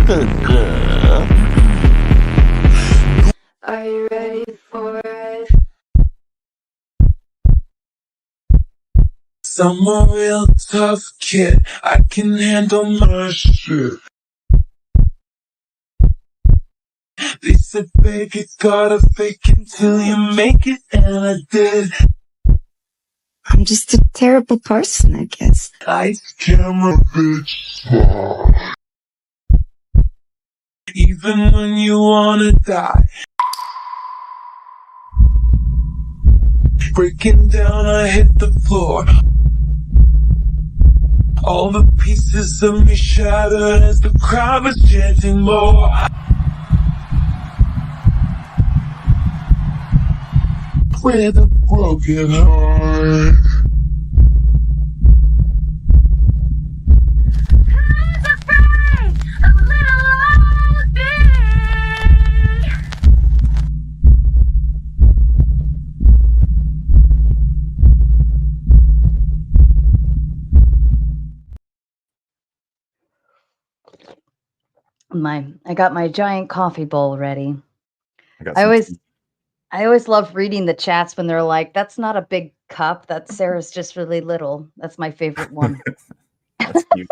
Are you ready for it? I'm a real tough kid. I can handle my shit. They said fake it, gotta fake it till you make it, and I did. I'm just a terrible person, I guess. Ice camera bitch. Even when you wanna die. Breaking down, I hit the floor. All the pieces of me shattered as the crowd was chanting more. With a broken heart. Who's afraid of little old me? I got my giant coffee bowl ready. I always love reading the chats when they're like, "That's not a big cup. That's Sarah's just really little." That's my favorite one. That's cute.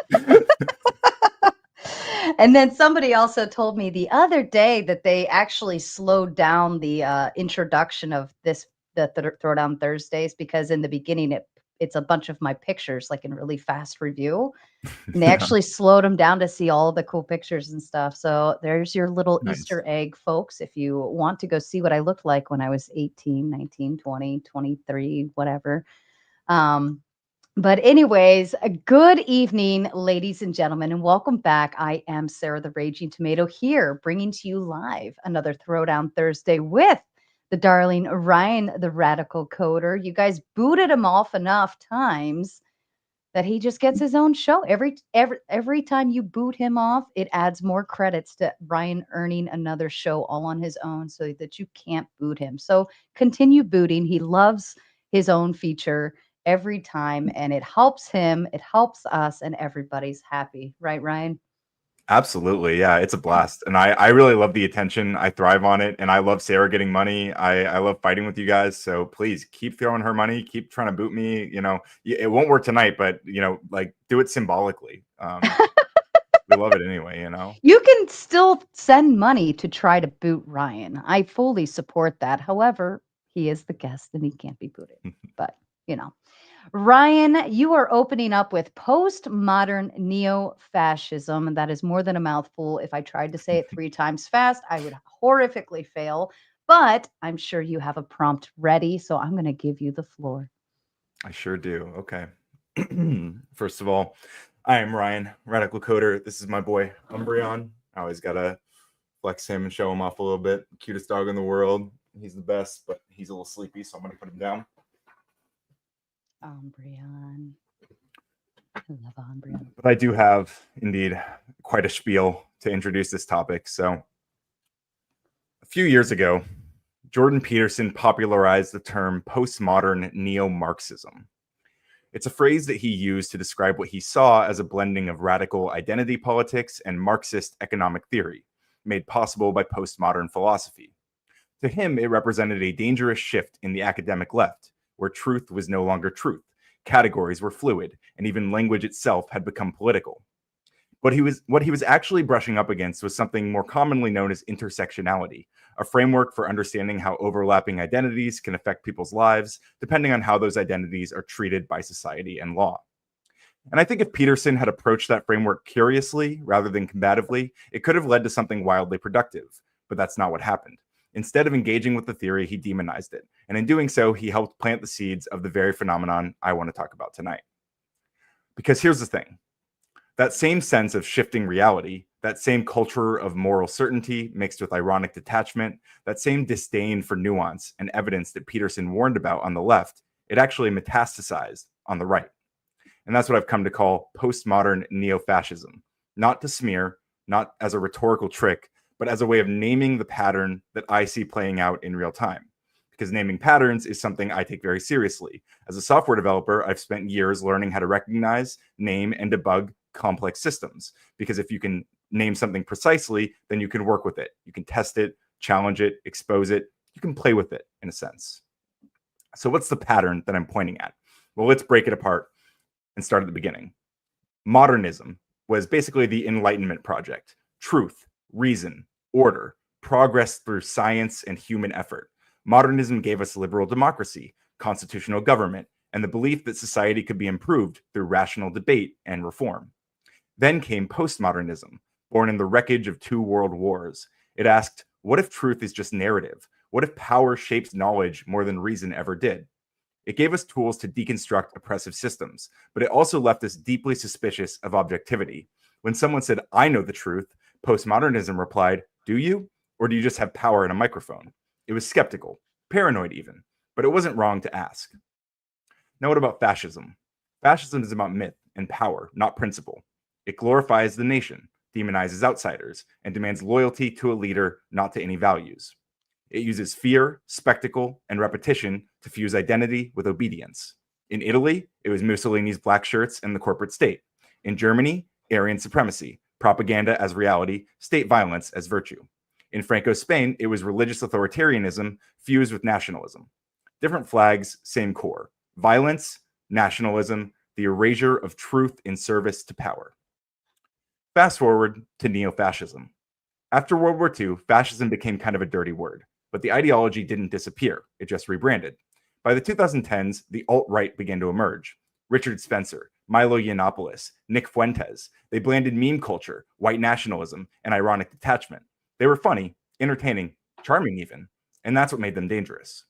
And then somebody also told me the other day that they actually slowed down the introduction of the Throwdown Thursdays, because in the beginning it's a bunch of my pictures, like in really fast review. And they actually slowed them down to see all the cool pictures and stuff. So there's your little Nice. Easter egg, folks, if you want to go see what I looked like when I was 18, 19, 20, 23, whatever. But anyways, a good evening, ladies and gentlemen, and welcome back. I am Sarah the Raging Tomato here, bringing to you live another Throwdown Thursday with the darling Ryan, the Radical Coder. You guys booted him off enough times that he just gets his own show. Every time you boot him off, it adds more credits to Ryan earning another show all on his own, so that you can't boot him. So continue booting. He loves his own feature every time, and it helps him, it helps us, and everybody's happy. Right, Ryan? Absolutely. Yeah, it's a blast. And I really love the attention. I thrive on it. And I love Sarah getting money. I love fighting with you guys. So please keep throwing her money. Keep trying to boot me. You know, it won't work tonight, but, you know, like do it symbolically. We love it anyway, you know? You can still send money to try to boot Ryan. I fully support that. However, he is the guest and he can't be booted. But, you know. Ryan, you are opening up with postmodern neo-fascism, and that is more than a mouthful. If I tried to say it 3 times fast, I would horrifically fail. But I'm sure you have a prompt ready, so I'm going to give you the floor. I sure do. Okay. First of all, I am Ryan, Radical Coder. This is my boy, Umbreon. I always got to flex him and show him off a little bit. Cutest dog in the world. He's the best, but he's a little sleepy, so I'm going to put him down. Umbreon. I love Umbreon. But I do have, indeed, quite a spiel to introduce this topic. So a few years ago, Jordan Peterson popularized the term postmodern neo-Marxism. It's a phrase that he used to describe what he saw as a blending of radical identity politics and Marxist economic theory, made possible by postmodern philosophy. To him, it represented a dangerous shift in the academic left, where truth was no longer truth, categories were fluid, and even language itself had become political. What he was actually brushing up against was something more commonly known as intersectionality, a framework for understanding how overlapping identities can affect people's lives, depending on how those identities are treated by society and law. And I think if Peterson had approached that framework curiously rather than combatively, it could have led to something wildly productive, but that's not what happened. Instead of engaging with the theory, he demonized it. And in doing so, he helped plant the seeds of the very phenomenon I want to talk about tonight. Because here's the thing. That same sense of shifting reality, that same culture of moral certainty mixed with ironic detachment, that same disdain for nuance and evidence that Peterson warned about on the left, it actually metastasized on the right. And that's what I've come to call postmodern neo-fascism. Not to smear, not as a rhetorical trick, but as a way of naming the pattern that I see playing out in real time. Because naming patterns is something I take very seriously. As a software developer, I've spent years learning how to recognize, name, and debug complex systems. Because if you can name something precisely, then you can work with it. You can test it, challenge it, expose it. You can play with it in a sense. So what's the pattern that I'm pointing at? Well, let's break it apart and start at the beginning. Modernism was basically the Enlightenment project. Truth, reason, order, progress through science and human effort. Modernism gave us liberal democracy, constitutional government, and the belief that society could be improved through rational debate and reform. Then came postmodernism, born in the wreckage of 2 world wars. It asked, what if truth is just narrative? What if power shapes knowledge more than reason ever did? It gave us tools to deconstruct oppressive systems, but it also left us deeply suspicious of objectivity. When someone said, I know the truth, postmodernism replied, do you? Or do you just have power and a microphone? It was skeptical, paranoid even, but it wasn't wrong to ask. Now, what about fascism? Fascism is about myth and power, not principle. It glorifies the nation, demonizes outsiders, and demands loyalty to a leader, not to any values. It uses fear, spectacle, and repetition to fuse identity with obedience. In Italy, it was Mussolini's black shirts and the corporate state. In Germany, Aryan supremacy, propaganda as reality, state violence as virtue. In Franco's Spain, it was religious authoritarianism fused with nationalism. Different flags, same core. Violence, nationalism, the erasure of truth in service to power. Fast forward to neo-fascism. After World War II, fascism became kind of a dirty word, but the ideology didn't disappear. It just rebranded. By the 2010s, the alt-right began to emerge. Richard Spencer, Milo Yiannopoulos, Nick Fuentes. They blended meme culture, white nationalism, and ironic detachment. They were funny, entertaining, charming even, and that's what made them dangerous.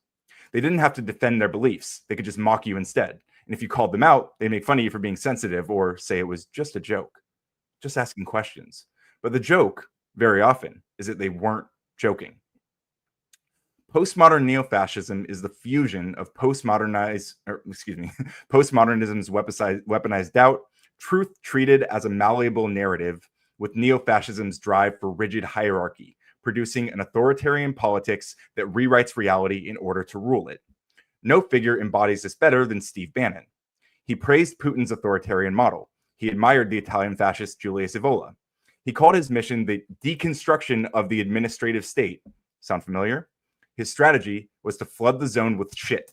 They didn't have to defend their beliefs. They could just mock you instead. And if you called them out, they'd make fun of you for being sensitive or say it was just a joke, just asking questions. But the joke, very often, is that they weren't joking. Postmodern neo-fascism is the fusion of postmodernism's weaponized doubt, truth treated as a malleable narrative, with neo-fascism's drive for rigid hierarchy, producing an authoritarian politics that rewrites reality in order to rule it. No figure embodies this better than Steve Bannon. He praised Putin's authoritarian model. He admired the Italian fascist Julius Evola. He called his mission the deconstruction of the administrative state. Sound familiar? His strategy was to flood the zone with shit,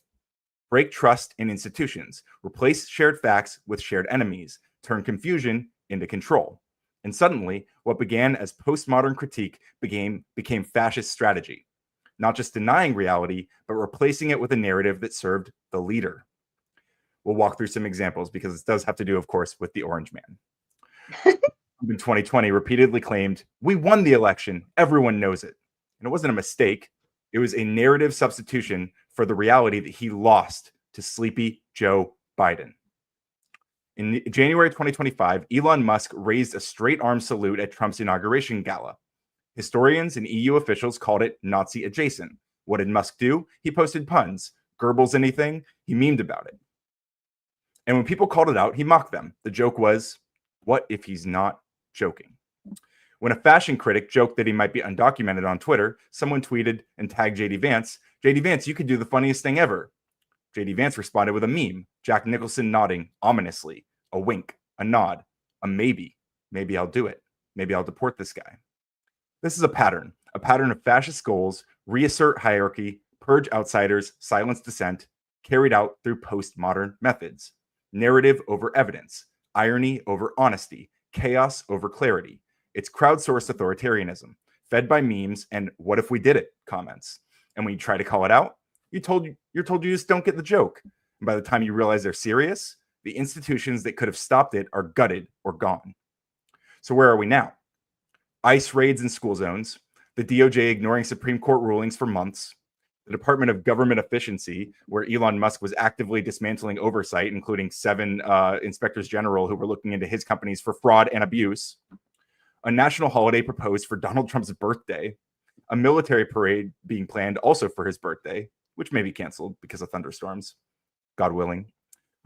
break trust in institutions, replace shared facts with shared enemies, turn confusion into control. And suddenly, what began as postmodern critique became fascist strategy, not just denying reality, but replacing it with a narrative that served the leader. We'll walk through some examples because it does have to do, of course, with the Orange Man. In 2020, repeatedly claimed, we won the election, everyone knows it. And it wasn't a mistake. It was a narrative substitution for the reality that he lost to sleepy Joe Biden. In January 2025, Elon Musk raised a straight-arm salute at Trump's inauguration gala. Historians and EU officials called it Nazi adjacent. What did Musk do? He posted puns. Goebbels anything? He memed about it. And when people called it out, he mocked them. The joke was, what if he's not joking? When a fashion critic joked that he might be undocumented on Twitter, someone tweeted and tagged JD Vance, JD Vance, you could do the funniest thing ever. JD Vance responded with a meme, Jack Nicholson nodding ominously, a wink, a nod, a maybe. Maybe I'll do it. Maybe I'll deport this guy. This is a pattern of fascist goals, reassert hierarchy, purge outsiders, silence dissent, carried out through postmodern methods. Narrative over evidence, irony over honesty, chaos over clarity. It's crowdsourced authoritarianism, fed by memes and what if we did it comments. And when you try to call it out, you're told you just don't get the joke. And by the time you realize they're serious, the institutions that could have stopped it are gutted or gone. So where are we now? ICE raids in school zones, the DOJ ignoring Supreme Court rulings for months, the Department of Government Efficiency, where Elon Musk was actively dismantling oversight, including 7 inspectors general who were looking into his companies for fraud and abuse, a national holiday proposed for Donald Trump's birthday, a military parade being planned also for his birthday, which may be canceled because of thunderstorms, God willing,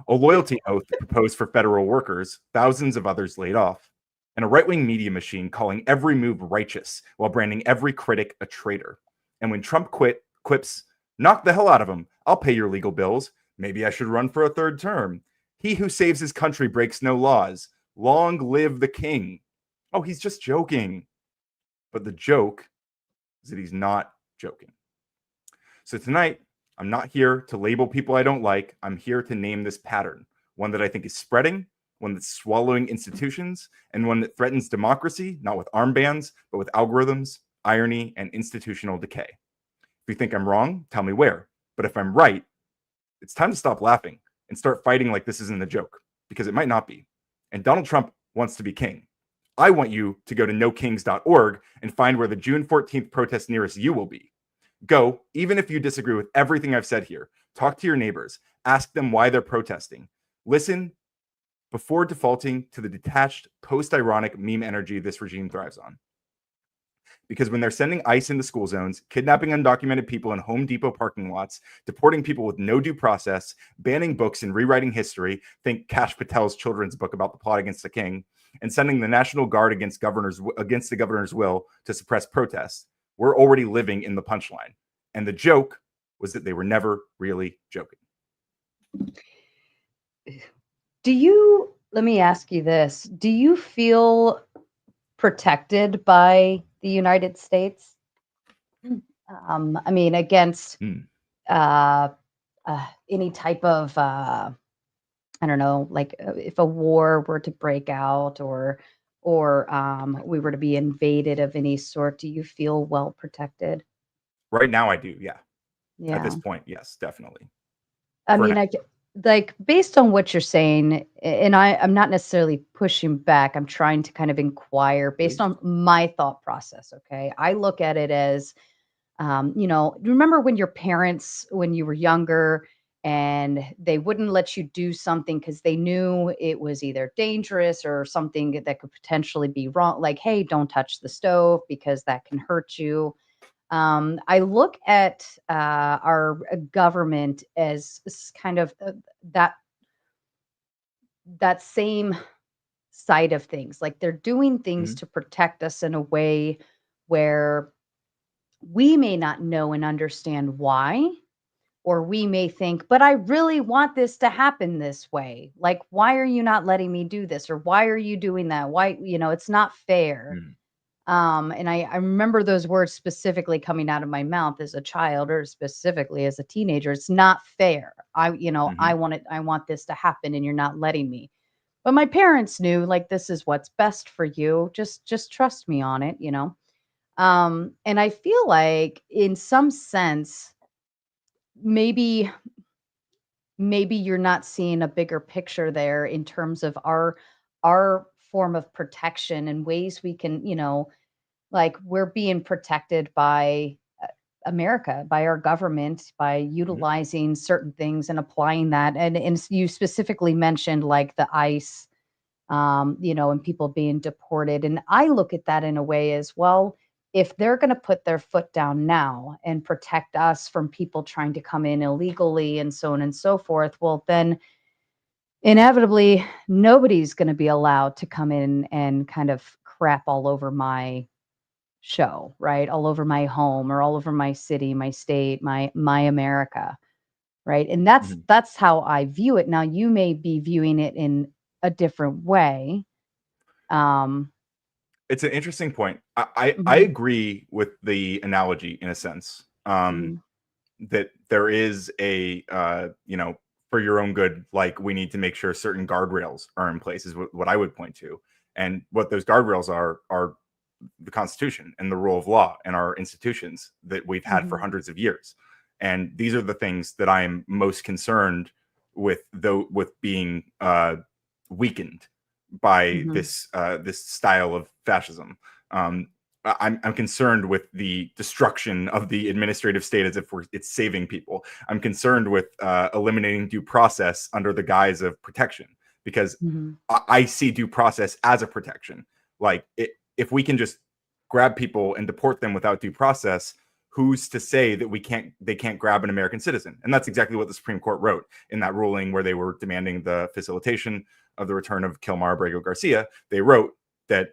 a loyalty oath proposed for federal workers, thousands of others laid off, and a right-wing media machine calling every move righteous while branding every critic a traitor. And when Trump quips, knock the hell out of him, I'll pay your legal bills, maybe I should run for a 3rd term. He who saves his country breaks no laws. Long live the king. oh, he's just joking. But the joke is that he's not joking. So tonight, I'm not here to label people I don't like. I'm here to name this pattern, one that I think is spreading, one that's swallowing institutions, and one that threatens democracy, not with armbands, but with algorithms, irony, and institutional decay. If you think I'm wrong, tell me where. But if I'm right, it's time to stop laughing and start fighting like this isn't a joke, because it might not be. And Donald Trump wants to be king. I want you to go to nokings.org and find where the June 14th protest nearest you will be. Go, even if you disagree with everything I've said here. Talk to your neighbors. Ask them why they're protesting. Listen before defaulting to the detached, post-ironic meme energy this regime thrives on. Because when they're sending ICE into school zones, kidnapping undocumented people in Home Depot parking lots, deporting people with no due process, banning books and rewriting history, think Kash Patel's children's book about the plot against the king, and sending the National Guard against the governor's will to suppress protests, we're already living in the punchline. And the joke was that they were never really joking. Let me ask you this. Do you feel protected by the United States? I mean, against any type of, I don't know, like if a war were to break out or we were to be invaded of any sort, do you feel well protected? Right now, I do, yeah. Yeah. At this point, yes, definitely. I mean, like based on what you're saying, and I'm not necessarily pushing back. I'm trying to kind of inquire based on my thought process. Okay, I look at it as, remember when your parents, when you were younger, and they wouldn't let you do something because they knew it was either dangerous or something that could potentially be wrong. Like, hey, don't touch the stove because that can hurt you. I look at our government as kind of that that same side of things. Like they're doing things to protect us in a way where we may not know and understand why, or we may think, but I really want this to happen this way. Like, why are you not letting me do this? Or why are you doing that? Why, it's not fair. And I remember those words specifically coming out of my mouth as a child or specifically as a teenager. It's not fair. I want this to happen and you're not letting me. But my parents knew like this is what's best for you. Just trust me on it. And I feel like in some sense, maybe you're not seeing a bigger picture there in terms of our form of protection and ways we can, like we're being protected by America, by our government, by utilizing certain things and applying that. And you specifically mentioned like the ICE, and people being deported. And I look at that in a way as well. If they're going to put their foot down now and protect us from people trying to come in illegally and so on and so forth, well, then inevitably nobody's going to be allowed to come in and kind of crap all over my show, right? All over my home or all over my city, my state, my America, right? And that's how I view it. Now you may be viewing it in a different way. It's an interesting point. I agree with the analogy in a sense, that there is a for your own good, like we need to make sure certain guardrails are in place is what I would point to. And what those guardrails are the Constitution and the rule of law and our institutions that we've had for hundreds of years. And these are the things that I am most concerned with, though, with being weakened by this style of fascism. I'm concerned with the destruction of the administrative state as if it's saving people. I'm concerned with eliminating due process under the guise of protection, because I see due process as a protection. Like if we can just grab people and deport them without due process, who's to say that they can't grab an American citizen? And that's exactly what the Supreme Court wrote in that ruling where they were demanding the facilitation of the return of Kilmar Abrego Garcia. They wrote that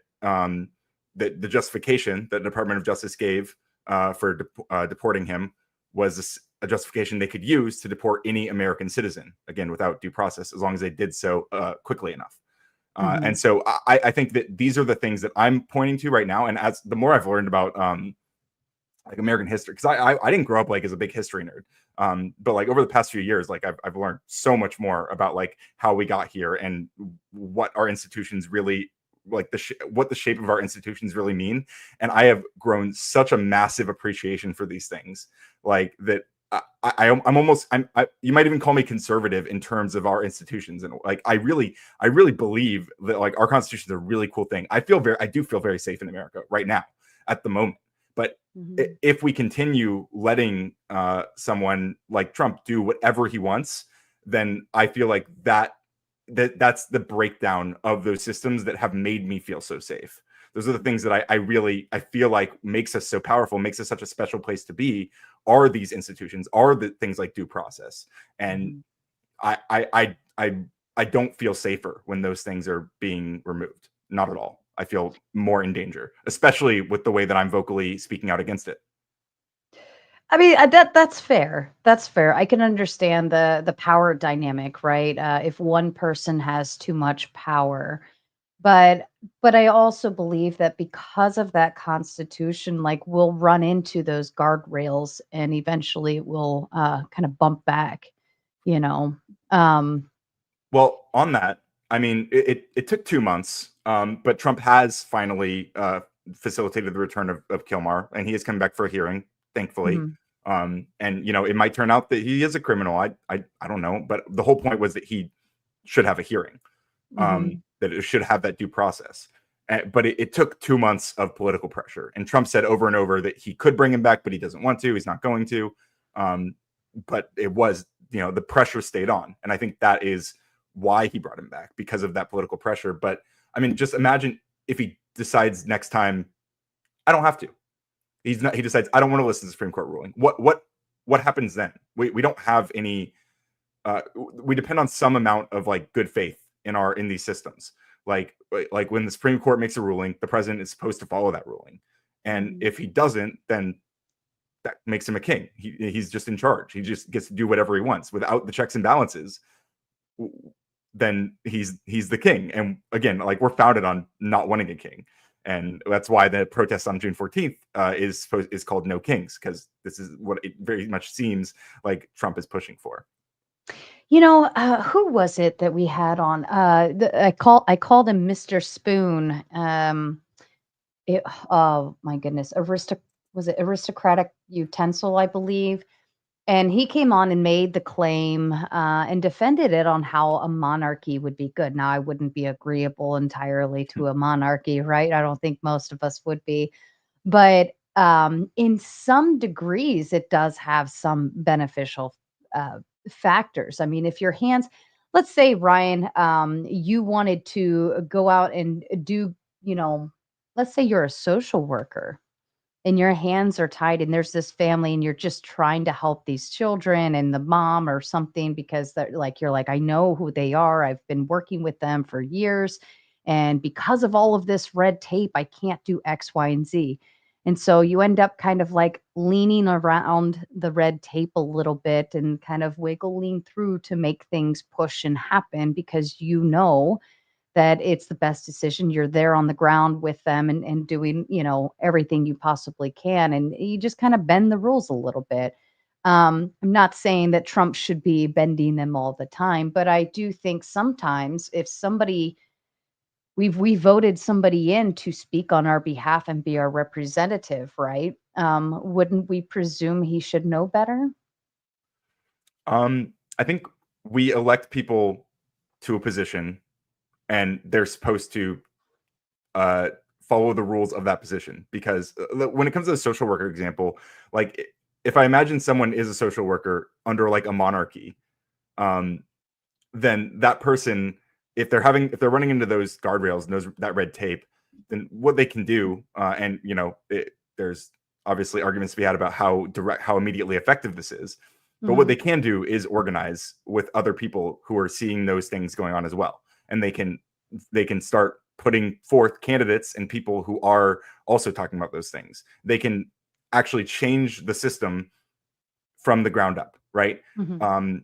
that the justification that the Department of Justice gave for deporting him was a justification they could use to deport any American citizen, again, without due process, as long as they did so quickly enough. And so I think that these are the things that I'm pointing to right now. And as the more I've learned about like American history, because I didn't grow up like as a big history nerd, but like over the past few years, like I've learned so much more about like how we got here and what our institutions really like what the shape of our institutions really mean. And I have grown such a massive appreciation for these things, like that. I'm almost you might even call me conservative in terms of our institutions, and like I really believe that like our constitution is a really cool thing. I do feel very safe in America right now at the moment. But if we continue letting someone like Trump do whatever he wants, then I feel like that's the breakdown of those systems that have made me feel so safe. Those are the things that I feel like makes us so powerful, makes us such a special place to be, are these institutions, are the things like due process. And I don't feel safer when those things are being removed. Not at all. I feel more in danger, especially with the way that I'm vocally speaking out against it. I mean, that's fair. That's fair. I can understand the power dynamic, right? If one person has too much power, but I also believe that because of that constitution, like we'll run into those guardrails, and eventually it will kind of bump back, you know. Um, Well, on that, I mean, it took 2 months, but Trump has finally facilitated the return of Kilmar, and he has come back for a hearing, thankfully. mhm, And you know, it might turn out that he is a criminal. I don't know, but the whole point was that he should have a hearing, mhm, that it should have that due process. But it took 2 months of political pressure, and Trump said over and over that he could bring him back, but he doesn't want to. He's not going to. But it was, you know, the pressure stayed on, and I think that is why he brought him back, because of that political pressure. But I mean, just imagine if he decides next time, I don't have to. He decides I don't want to listen to the Supreme Court ruling. What happens then? We don't have any. We depend on some amount of like good faith in these systems. Like when the Supreme Court makes a ruling, the president is supposed to follow that ruling, and mhm. if he doesn't, then that makes him a king. He's just in charge. He just gets to do whatever he wants without the checks and balances. Then he's the king. And again, like we're founded on not wanting a king, and that's why the protest on June 14th is called No Kings, because this is what it very much seems like Trump is pushing for. You know, who was it that we had on? I called him Mr. Spoon. Oh my goodness, was it aristocratic utensil, I believe. And he came on and made the claim and defended it on how a monarchy would be good. Now, I wouldn't be agreeable entirely to a monarchy, right? I don't think most of us would be. But in some degrees, it does have some beneficial uh, factors. I mean, if your hands, let's say, Ryan, you wanted to go out and do, you know, let's say you're a social worker and your hands are tied and there's this family and you're just trying to help these children and the mom or something because they're like you're like I know who they are. I've been working with them for years, and because of all of this red tape I can't do X, Y, and Z. And so you end up kind of like leaning around the red tape a little bit and kind of wiggling through to make things push and happen because you know that it's the best decision. You're there on the ground with them and doing, you know, everything you possibly can. And you just kind of bend the rules a little bit. I'm not saying that Trump should be bending them all the time, but I do think sometimes if somebody we voted somebody in to speak on our behalf and be our representative, right? Wouldn't we presume he should know better? I think we elect people to a position, and they're supposed to uh, follow the rules of that position. Because when it comes to the social worker example, like if I imagine someone is a social worker under like a monarchy, um, then that person, if they're running into those guardrails and that red tape, then what they can do, and you know, there's obviously arguments to be had about how immediately effective this is. But what Hmm. they can do is organize with other people who are seeing those things going on as well, and they can start putting forth candidates and people who are also talking about those things. They can actually change the system from the ground up, right? Hmm.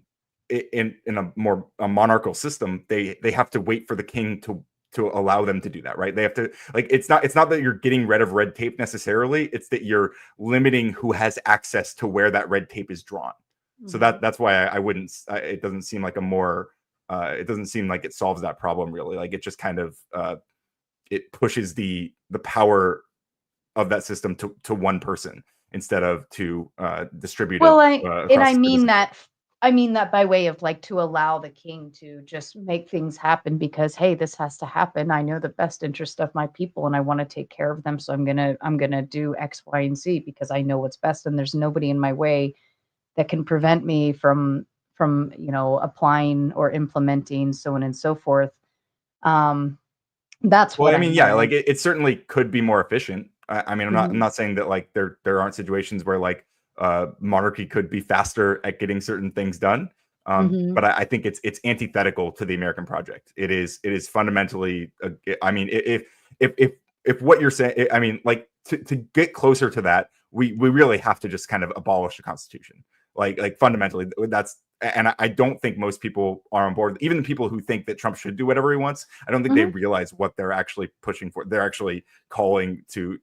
In a more monarchical system, they have to wait for the king allow them to do that, right? They have to, like, it's not that you're getting rid of red tape necessarily, it's that you're limiting who has access to where that red tape is drawn. So that's why I wouldn't, it doesn't seem like a more it doesn't seem like it solves that problem really. Like it just kind of it pushes the power of that system to one person instead of to distribute Well, it and across I mean that by way of like to allow the king to just make things happen because hey, this has to happen. I know the best interest of my people and I want to take care of them, so I'm gonna do X, Y, and Z because I know what's best, and there's nobody in my way that can prevent me from applying or implementing so on and so forth. That's Well, what I I mean, yeah, like meant. it certainly could be more efficient. I mean, I'm not saying that like there aren't situations where like monarchy could be faster at getting certain things done. But I think it's antithetical to the American project. It is fundamentally. I mean, if what you're saying, I mean, like to get closer to that, we really have to just kind of abolish the Constitution. Like fundamentally, that's. And I don't think most people are on board. Even the people who think that Trump should do whatever he wants, I don't think they realize what they're actually pushing for. They're actually calling to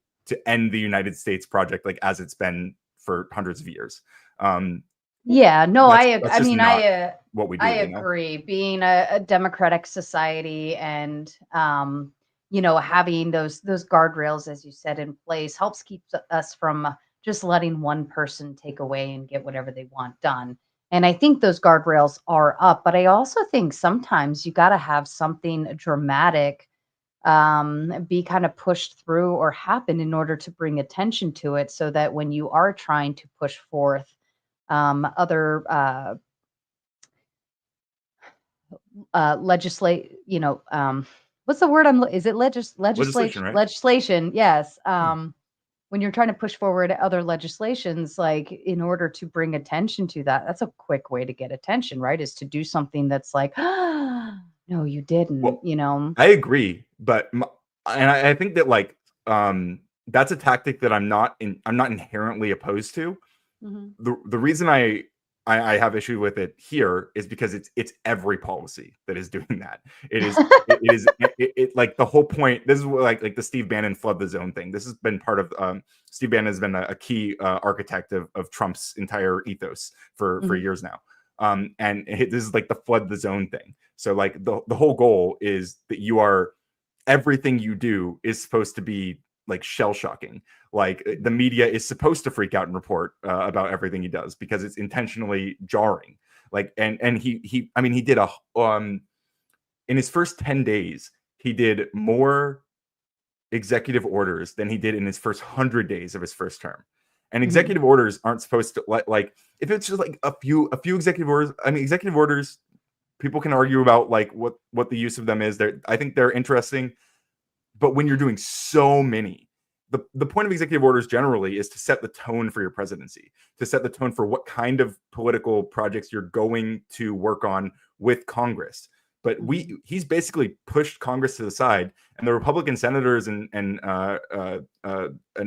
end the United States project, like as it's been for hundreds of years. Yeah, no, That's just not what we do. I agree. Being a democratic society and having those guardrails, as you said, in place helps keep us from just letting one person take away and get whatever they want done. And I think those guardrails are up, but I also think sometimes you got to have something dramatic be kind of pushed through or happen in order to bring attention to it so that when you are trying to push forth other legislate, what's the word is it Legislation, right? legislation? Yes. When you're trying to push forward other legislations, like in order to bring attention to that, that's a quick way to get attention, right? Is to do something that's like, no, you didn't, Well, I agree, but and I think that like that's a tactic that I'm not inherently opposed to. The reason I have issue with it here is because it's every policy that is doing that. It like the whole point. This is what, like the Steve Bannon flood the zone thing. This has been part of Steve Bannon has been a key architect of Trump's entire ethos for years now. And this is like the flood the zone thing. So like the whole goal is that everything you do is supposed to be like shell shocking. Like the media is supposed to freak out and report about everything he does because it's intentionally jarring. Like and he I mean he did in his first 10 days he did more executive orders than he did in his first 100 days of his first term. And executive orders aren't supposed to like if it's just like a few executive orders. I mean, executive orders, people can argue about like what the use of them is. I think they're interesting, but when you're doing so many, the point of executive orders generally is to set the tone for your presidency, to set the tone for what kind of political projects you're going to work on with Congress. But he's basically pushed Congress to the side, and the Republican senators and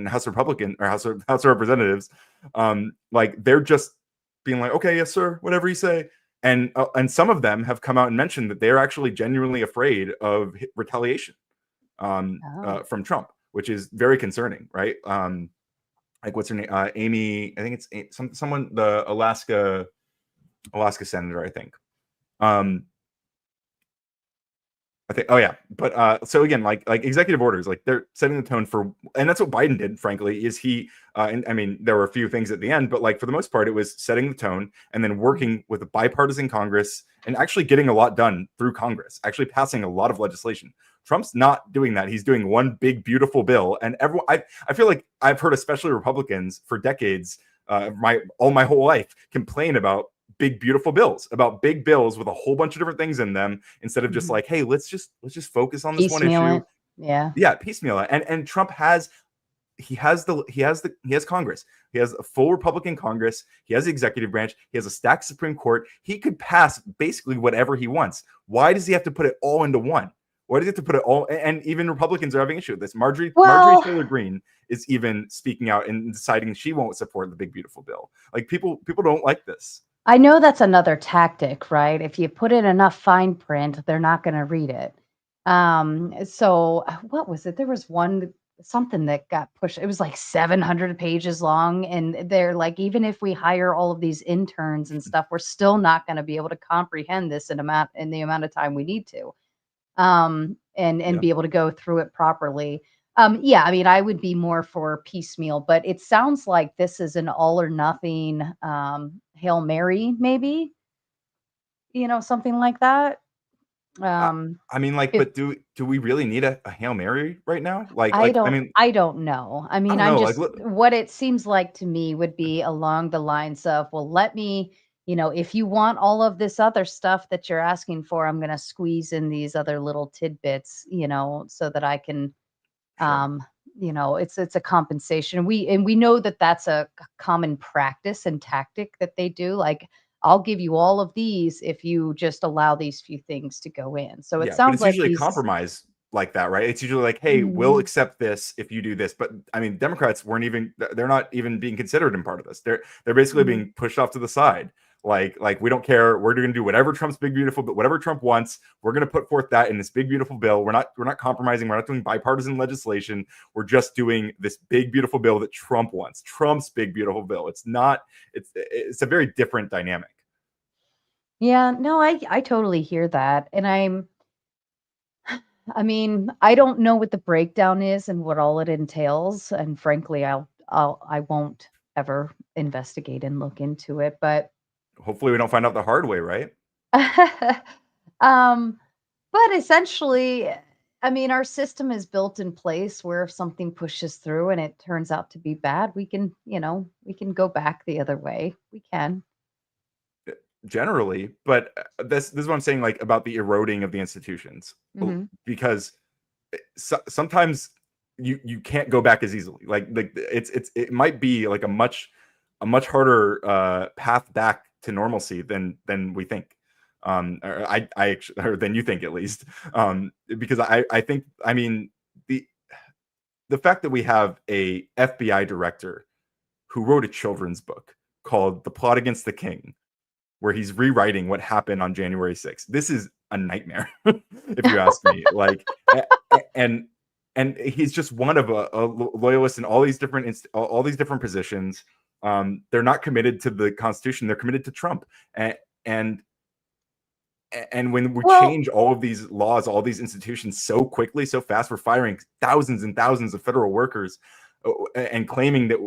House Republican or House of Representatives, like they're just being like, okay, yes, sir, whatever you say. And some of them have come out and mentioned that they're actually genuinely afraid of retaliation from Trump, which is very concerning, right? Like what's her name? Amy, I think it's someone, the Alaska senator, I think. Oh yeah, but so again, like executive orders, like they're setting the tone for, and that's what Biden did. Frankly, is he? And I mean, there were a few things at the end, but like for the most part, it was setting the tone and then working with a bipartisan Congress and actually getting a lot done through Congress, actually passing a lot of legislation. Trump's not doing that. He's doing one big beautiful bill, and everyone. I feel like I've heard, especially Republicans, for decades, my whole life, complain about big beautiful bills, with a whole bunch of different things in them, instead of just like, hey, let's just focus on this one issue. Yeah, piecemeal it. And Trump has Congress. He has a full Republican Congress. He has the executive branch. He has a stacked Supreme Court. He could pass basically whatever he wants. Why does he have to put it all into one? Why does he have to put it all? And even Republicans are having issue with this. Marjorie Taylor Greene is even speaking out and deciding she won't support the big beautiful bill. Like people don't like this. I know that's another tactic, right? If you put in enough fine print, they're not going to read it. So what was it? There was one something that got pushed. It was like 700 pages long, and they're like, even if we hire all of these interns and stuff, we're still not going to be able to comprehend this in the amount of time we need to. And Yeah. be able to go through it properly. Yeah, I mean, I would be more for piecemeal, but it sounds like this is an all or nothing Hail Mary, maybe, something like that. I, Um, I mean, like, it, but do we really need a Hail Mary right now? Like, I mean, I don't know. I I mean, don't I'm know. Like, just look, what it seems like to me would be along the lines of, well, let me, if you want all of this other stuff that you're asking for, I'm going to squeeze in these other little tidbits, so that I can sure. um it's a compensation. We know that that's a common practice and tactic that they do, like, I'll give you all of these if you just allow these few things to go in. So it Yeah, but sounds it's like usually a he's compromise like that, right? It's usually like, hey, we'll Mhm. accept this if you do this. But I mean, Democrats weren't even they're not even being considered in part of this. They're basically Mhm. being pushed off to the side. Like we don't care. We're going to do whatever Trump's big beautiful, but whatever Trump wants, we're going to put forth that in this big beautiful bill. We're not compromising. We're not doing bipartisan legislation. We're just doing this big beautiful bill that Trump wants. Trump's big beautiful bill. It's not. It's a very different dynamic. Yeah, no, I totally hear that. And I mean, I don't know what the breakdown is and what all it entails, and frankly, I won't ever investigate and look into it, but Hopefully, we don't find out the hard way, right? um, but essentially, I mean, our system is built in place where if something pushes through and it turns out to be bad, we can go back the other way. We can. Generally, but this is what I'm saying, like about the eroding of the institutions. Hmm. Because sometimes you can't go back as easily. Like it might be like a much harder path back to normalcy than we think. Or than you think, at least. Because I think, I mean, the fact that we have a FBI director who wrote a children's book called The Plot Against the King, where he's rewriting what happened on January 6th. This is a nightmare, if you ask me. Like, and he's just one of a loyalist in all these all these different positions. They're not committed to the Constitution; they're committed to Trump. And and when we Well, change all of these laws, all these institutions so quickly, so fast, we're firing thousands and thousands of federal workers, and claiming that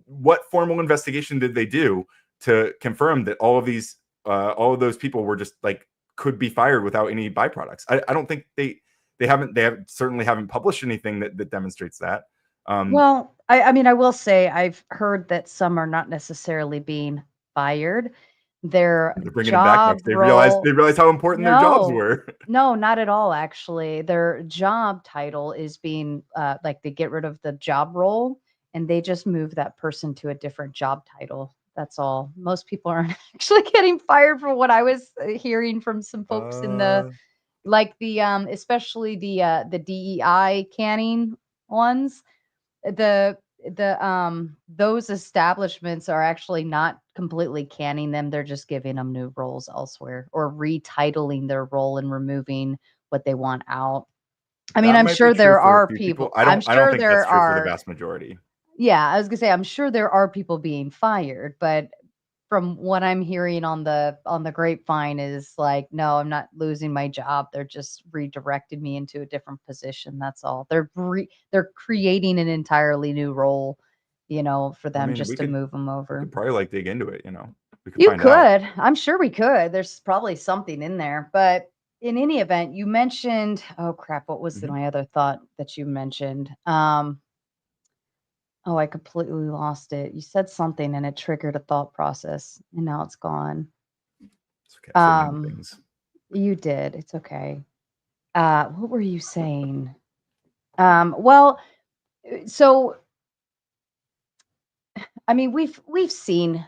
what formal investigation did they do to confirm that all of those people were just like could be fired without any byproducts? I don't think certainly haven't published anything that demonstrates that. Um, well, I mean, I will say I've heard that some are not necessarily being fired. Their they're bringing them back job next. role They realized how important their jobs No. were. No, not at all, actually. Their job title is being, like, they get rid of the job role, and they just move that person to a different job title. That's all. Most people aren't actually getting fired from what I was, hearing from some folks in the uh, like, especially the DEI canning ones. The those establishments are actually not completely canning them, they're just giving them new roles elsewhere or retitling their role and removing what they want out. I mean, that I'm might be sure true there for a are few people. people I'm I don't sure think that's there true for the are vast majority. yeah, I was gonna say, I'm sure there are people being fired, but from what I'm hearing on the grapevine is like, no, I'm not losing my job. They're just redirected me into a different position. That's all. They're creating an entirely new role, for I them mean, just to move them we over. could probably like dig into it. We could You find out. could. I'm sure we could. There's probably something in there. But in any event, you mentioned, oh crap, what was Mhm. my other thought that you mentioned? Oh, I completely lost it. You said something and it triggered a thought process and now it's gone. It's okay. I say many Um, things. you did. It's okay. What were you saying? Well, so I mean, we've seen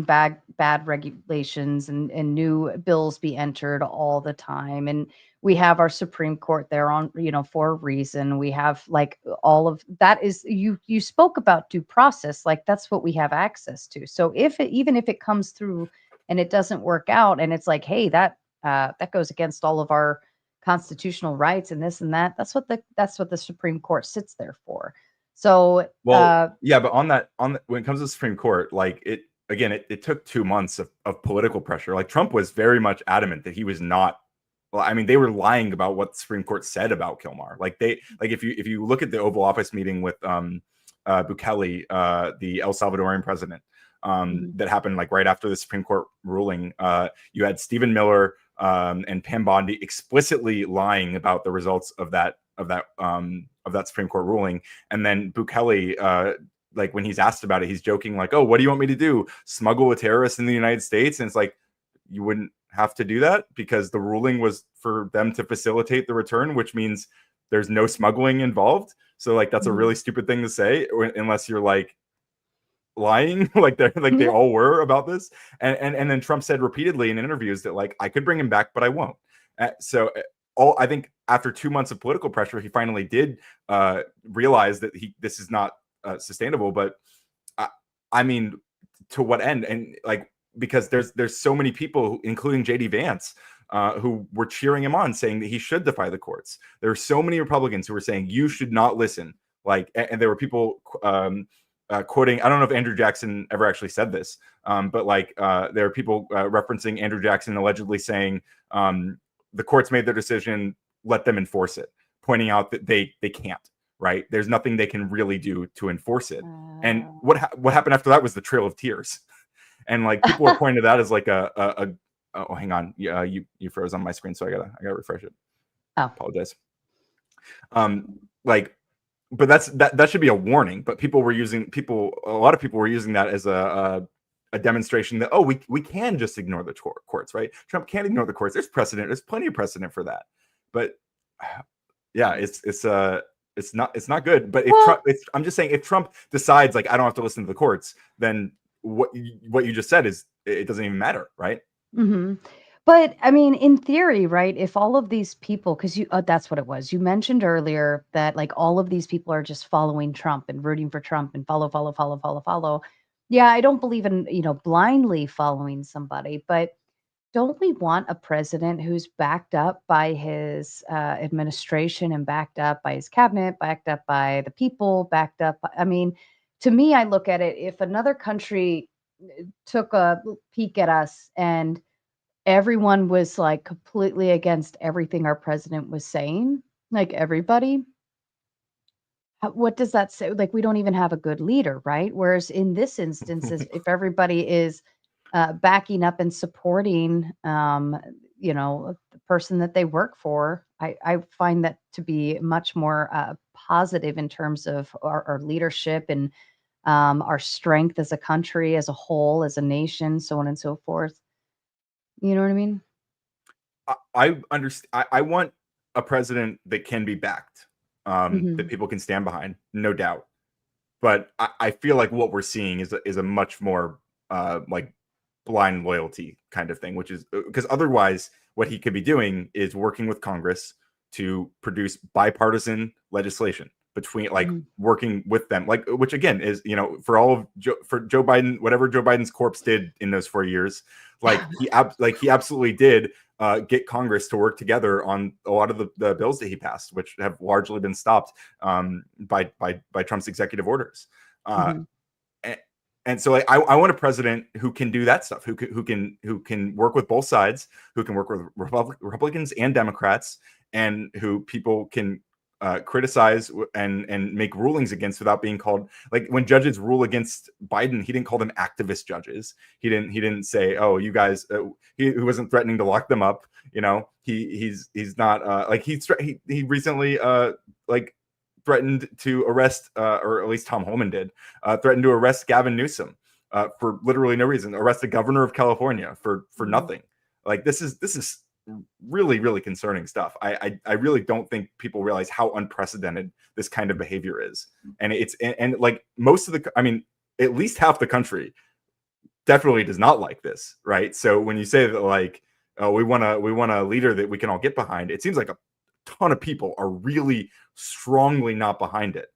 bad regulations and new bills be entered all the time, and we have our Supreme Court there on for a reason. We have like all of that is you spoke about due process, like that's what we have access to. So even if it comes through and it doesn't work out, and it's like, hey, that goes against all of our constitutional rights and this and that. That's what the Supreme Court sits there for. So well, yeah, but when it comes to the Supreme Court, like it took 2 months of political pressure. Like Trump was very much adamant that he was not. Well, I mean, they were lying about what the Supreme Court said about Kilmar. Like if you look at the Oval Office meeting with Bukele, the El Salvadorian president, that happened like right after the Supreme Court ruling, you had Stephen Miller and Pam Bondi explicitly lying about the results of that Supreme Court ruling, and then Bukele, like when he's asked about it, he's joking like, "Oh, what do you want me to do? Smuggle a terrorist in the United States?" And it's like, you wouldn't have to do that because the ruling was for them to facilitate the return, which means there's no smuggling involved. So like that's a really stupid thing to say, unless you're like lying like they all were about this. And then Trump said repeatedly in interviews that like I could bring him back, but I won't. I think after 2 months of political pressure, he finally did realize that this is not sustainable. But I mean, to what end? And like, because there's so many people, including JD Vance, who were cheering him on, saying that he should defy the courts. There are so many Republicans who were saying you should not listen. Like, and there were people quoting. I don't know if Andrew Jackson ever actually said this, but like there are people referencing Andrew Jackson allegedly saying the courts made their decision, let them enforce it, pointing out that they can't. Right? There's nothing they can really do to enforce it. And what happened after that was the Trail of Tears. And like people were pointing to that as like oh, hang on, you froze on my screen, so I gotta refresh it. Oh, apologize. Like, but that should be a warning. But a lot of people were using that as a demonstration that we can just ignore the courts, right? Trump can't ignore the courts. There's precedent. There's plenty of precedent for that. But yeah, it's not good. But if I'm just saying, if Trump decides like I don't have to listen to the courts, then what you just said is it doesn't even matter, right? But I mean, in theory, right? If all of these people, because that's what it was. You mentioned earlier that like all of these people are just following Trump and rooting for Trump and follow, follow, follow, follow, follow. Yeah, I don't believe in blindly following somebody, but don't we want a president who's backed up by his administration and backed up by his cabinet, backed up by the people, backed up? I mean, to me, I look at it, if another country took a peek at us and everyone was like completely against everything our president was saying, like everybody, what does that say? Like, we don't even have a good leader, right? Whereas in this instance, if everybody is backing up and supporting, the person that they work for, I find that to be much more positive in terms of our leadership and our strength as a country, as a whole, as a nation, so on and so forth. You know what I mean? I understand. I want a president that can be backed, that people can stand behind, no doubt. But I feel like what we're seeing is a much more like blind loyalty kind of thing, which is because otherwise what he could be doing is working with Congress to produce bipartisan legislation between like working with them, like, which again is, for all of for Joe Biden, whatever Joe Biden's corpse did in those 4 years, like he absolutely did get Congress to work together on a lot of the bills that he passed, which have largely been stopped by Trump's executive orders. And so I want a president who can do that stuff, who can work with both sides, who can work with Republicans and Democrats, and who people can criticize and make rulings against without being called, like when judges rule against Biden, he didn't call them activist judges. He didn't say, oh, you guys, he wasn't threatening to lock them up. He's not like he recently like threatened to arrest, or at least Tom Homan did, threatened to arrest Gavin Newsom for literally no reason, arrest the governor of California for nothing. Like this is really, really concerning stuff. I really don't think people realize how unprecedented this kind of behavior is. And and like most of at least half the country definitely does not like this, right? So when you say that like, we want a leader that we can all get behind, it seems like a ton of people are really strongly not behind it.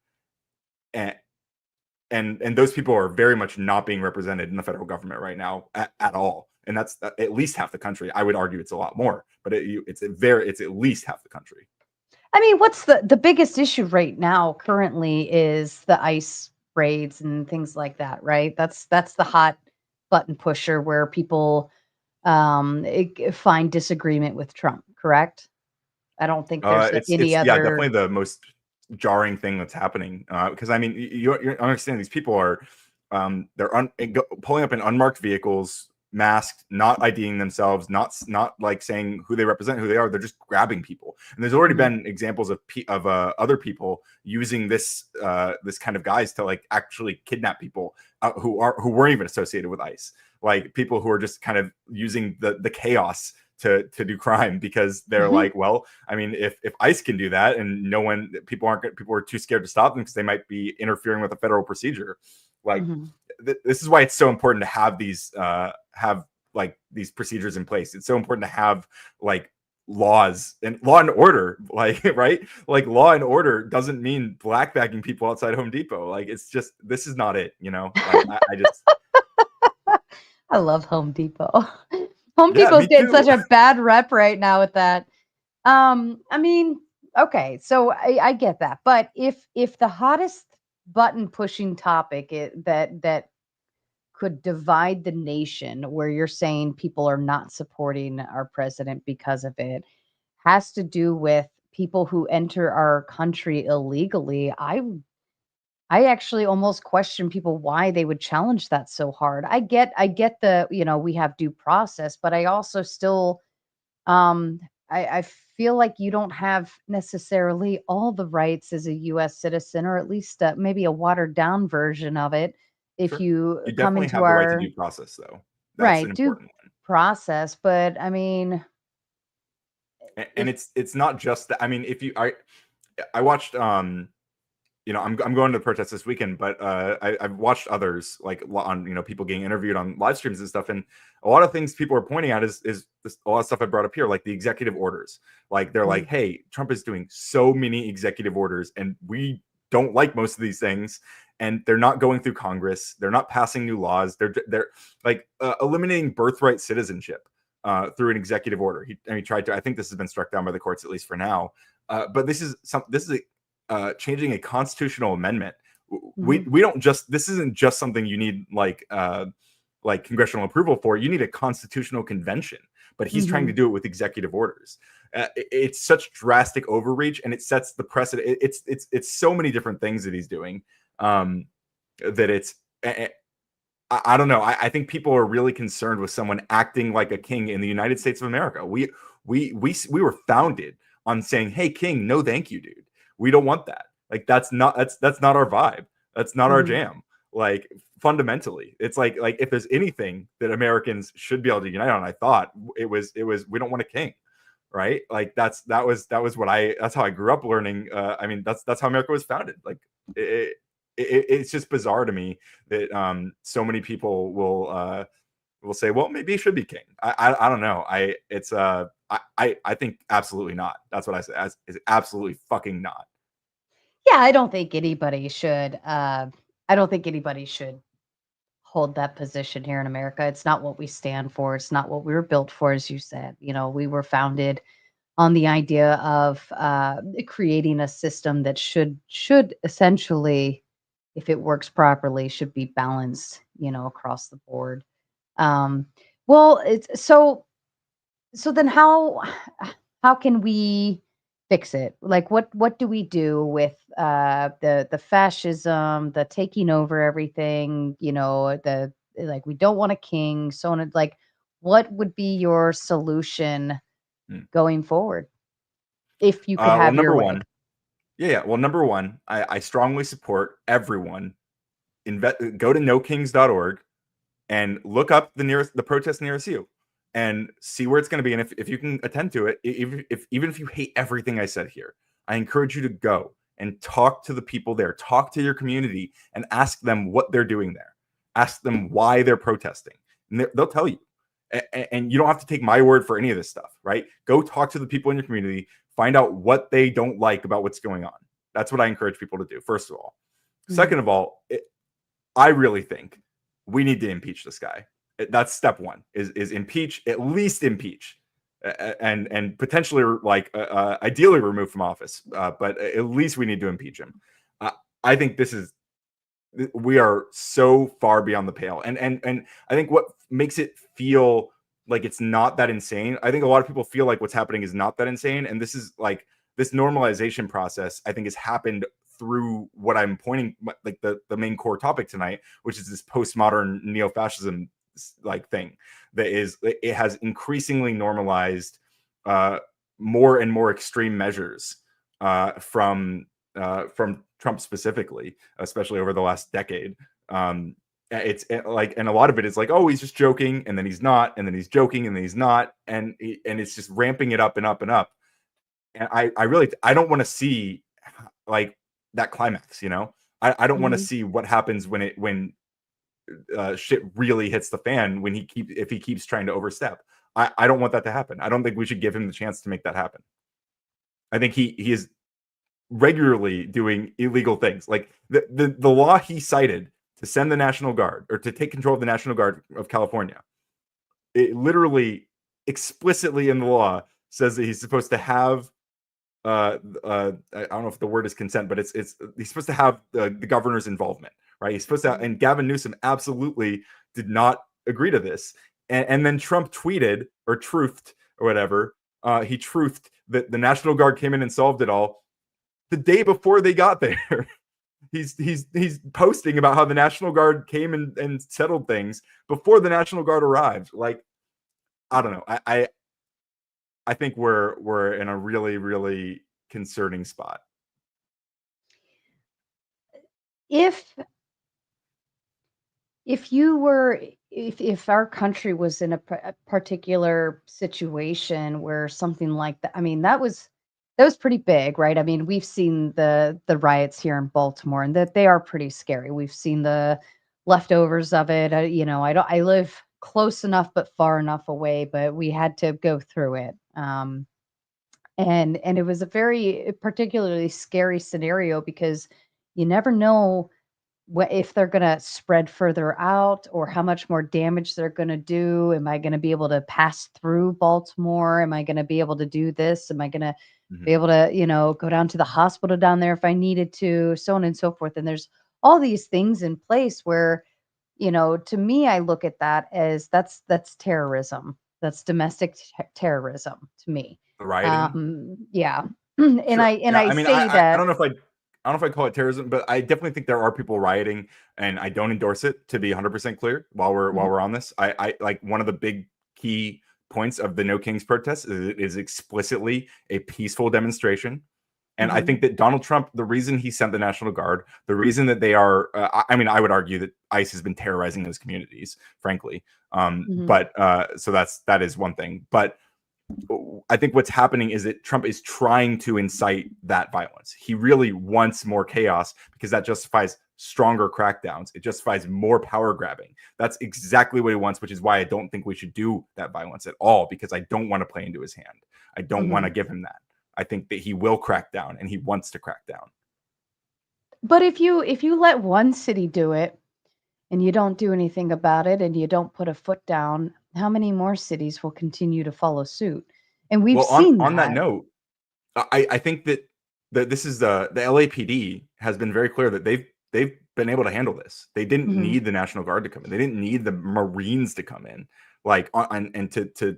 And those people are very much not being represented in the federal government right now at all. and that's at least half the country. I would argue it's a lot more, but it's at least half the country. I mean, what's the biggest issue right now currently is the ICE raids and things like that, right? That's the hot button pusher where people find disagreement with Trump, correct? I don't think there's any Yeah, other. definitely the most jarring thing that's happening, because I mean, you understand these people are they're pulling up in unmarked vehicles, masked, not IDing themselves, not like saying who they represent, who they are. They're just grabbing people. And there's already been examples of other people using this kind of guys to like actually kidnap people who weren't even associated with ICE, like people who are just kind of using the chaos to do crime, because they're like, well, I mean, if ICE can do that and people are too scared to stop them because they might be interfering with a federal procedure. Like this is why it's so important to have these procedures in place. It's so important to have like laws and law and order, like, right? Like law and order doesn't mean blackbagging people outside Home Depot. Like, it's just, this is not it, you know? Like, I just I love Home Depot. Home Yeah, Depot's me getting too. such a bad rep right now with that. I mean, okay, so I get that, but if the hottest button pushing topic that could divide the nation, where you're saying people are not supporting our president because of it, has to do with people who enter our country illegally, I actually almost question people why they would challenge that so hard. I get the, we have due process, but I also still um I feel like you don't have necessarily all the rights as a US citizen, or at least maybe a watered down version of it if Sure. you You come definitely into have the right to our due process, though. That's an right due important one. process. But I mean, And if it's not just that. I mean, if you I watched I'm going to the protest this weekend, but I've watched others, like on people getting interviewed on live streams and stuff, and a lot of things people are pointing out is a lot of stuff I brought up here, like the executive orders. Like they're like, hey, Trump is doing so many executive orders, and we don't like most of these things, and they're not going through Congress, they're not passing new laws, they're like eliminating birthright citizenship through an executive order. He tried to. I think this has been struck down by the courts, at least for now. But this is changing a constitutional amendment. We don't just, this isn't just something you need like congressional approval for. You need a constitutional convention, but he's trying to do it with executive orders. It's such drastic overreach, and it sets the precedent. It's so many different things that he's doing that it's I don't know. I think people are really concerned with someone acting like a king in the United States of America. We were founded on saying, "Hey, king, no, thank you, dude. We don't want that. Like that's not our vibe. That's not our jam." Like fundamentally, it's like if there's anything that Americans should be able to unite on, I thought it was we don't want a king, right? Like that's how I grew up learning. I mean, that's how America was founded. Like it's just bizarre to me that so many people will say, well, maybe he should be king. I don't know. I think absolutely not. That's what I say. It's absolutely fucking not. Yeah, I don't think anybody should. I don't think anybody should hold that position here in America. It's not what we stand for. It's not what we were built for, as you said. We were founded on the idea of creating a system that should essentially, if it works properly, should be balanced, across the board. Um, well, it's so then how can we fix it? Like what do we do with the fascism, the taking over everything, the like we don't want a king, so on, like what would be your solution going forward if you could Well, have your number way? one, yeah. Well, number one, I strongly support everyone go to nokings.org and look up the protest nearest you and see where it's going to be. And if you can attend to it, even if you hate everything I said here, I encourage you to go and talk to the people there, talk to your community, and ask them what they're doing there. Ask them why they're protesting, and they'll tell you. And you don't have to take my word for any of this stuff, right? Go talk to the people in your community, find out what they don't like about what's going on. That's what I encourage people to do, first of all. Second of all, I really think we need to impeach this guy. That's step one: is impeach, at least impeach, and potentially like ideally remove from office. But at least we need to impeach him. I think we are so far beyond the pale, and I think what makes it feel like it's not that insane. I think a lot of people feel like what's happening is not that insane, and this is like this normalization process. I think has happened through what I'm pointing, like the main core topic tonight, which is this postmodern neo-fascism like thing that is, it has increasingly normalized more and more extreme measures from Trump specifically, especially over the last decade. It's like, and a lot of it is like, oh, he's just joking, and then he's not, and then he's joking, and then he's not, and it's just ramping it up and up and up. And I don't want to see like that climax, you know. I don't want to see what happens when shit really hits the fan, when if he keeps trying to overstep. I don't want that to happen. I don't think we should give him the chance to make that happen. I think he is regularly doing illegal things. Like the law he cited to send the National Guard, or to take control of the National Guard of California, it literally explicitly in the law says that he's supposed to have I don't know if the word is consent, but it's he's supposed to have the governor's involvement, right? He's supposed to, and Gavin Newsom absolutely did not agree to this. And then Trump tweeted, or truthed, or whatever. He truthed that the National Guard came in and solved it all the day before they got there. He's posting about how the National Guard came and settled things before the National Guard arrived. Like, I don't know. I think we're in a really, really concerning spot. If our country was in a particular situation where something like that, I mean, that was pretty big, right? I mean, we've seen the riots here in Baltimore, and that they are pretty scary. We've seen the leftovers of it. I live close enough but far enough away, but we had to go through it. And it was a very particularly scary scenario, because you never know if they're going to spread further out, or how much more damage they're going to do. Am I going to be able to pass through Baltimore? Am I going to be able to do this? Am I going to be able to, go down to the hospital down there if I needed to, so on and so forth. And there's all these things in place where, to me, I look at that as that's terrorism. That's domestic terrorism to me. The rioting. Yeah. And Sure. I mean, say that. I don't know if I call it terrorism, but I definitely think there are people rioting, and I don't endorse it, to be 100% clear. While we're on this, I like, one of the big key points of the No Kings protest is explicitly a peaceful demonstration. And I think that Donald Trump, the reason he sent the National Guard, the reason that they are, I mean, I would argue that ICE has been terrorizing those communities, frankly. But so that is one thing. But I think what's happening is that Trump is trying to incite that violence. He really wants more chaos, because that justifies stronger crackdowns. It justifies more power grabbing. That's exactly what he wants, which is why I don't think we should do that violence at all, because I don't want to play into his hand. I don't want to give him that. I think that he will crack down, and he wants to crack down. But if you let one city do it, and you don't do anything about it, and you don't put a foot down, how many more cities will continue to follow suit? And we've seen on that note, I think that this is the LAPD has been very clear that they've been able to handle this. They didn't need the National Guard to come in. They didn't need the Marines to come in, like and to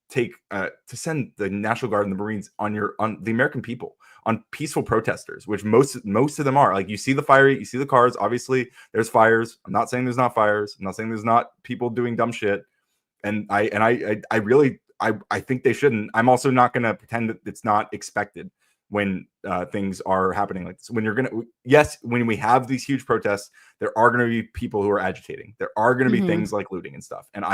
take to send the National Guard and the Marines on the American people, on peaceful protesters, which most of them are. Like, you see the fire, you see the cars. Obviously, there's fires. I'm not saying there's not fires. I'm not saying there's not people doing dumb shit. And I really think they shouldn't. I'm also not going to pretend that it's not expected when things are happening like this. When we have these huge protests, there are going to be people who are agitating. There are going to be things like looting and stuff. And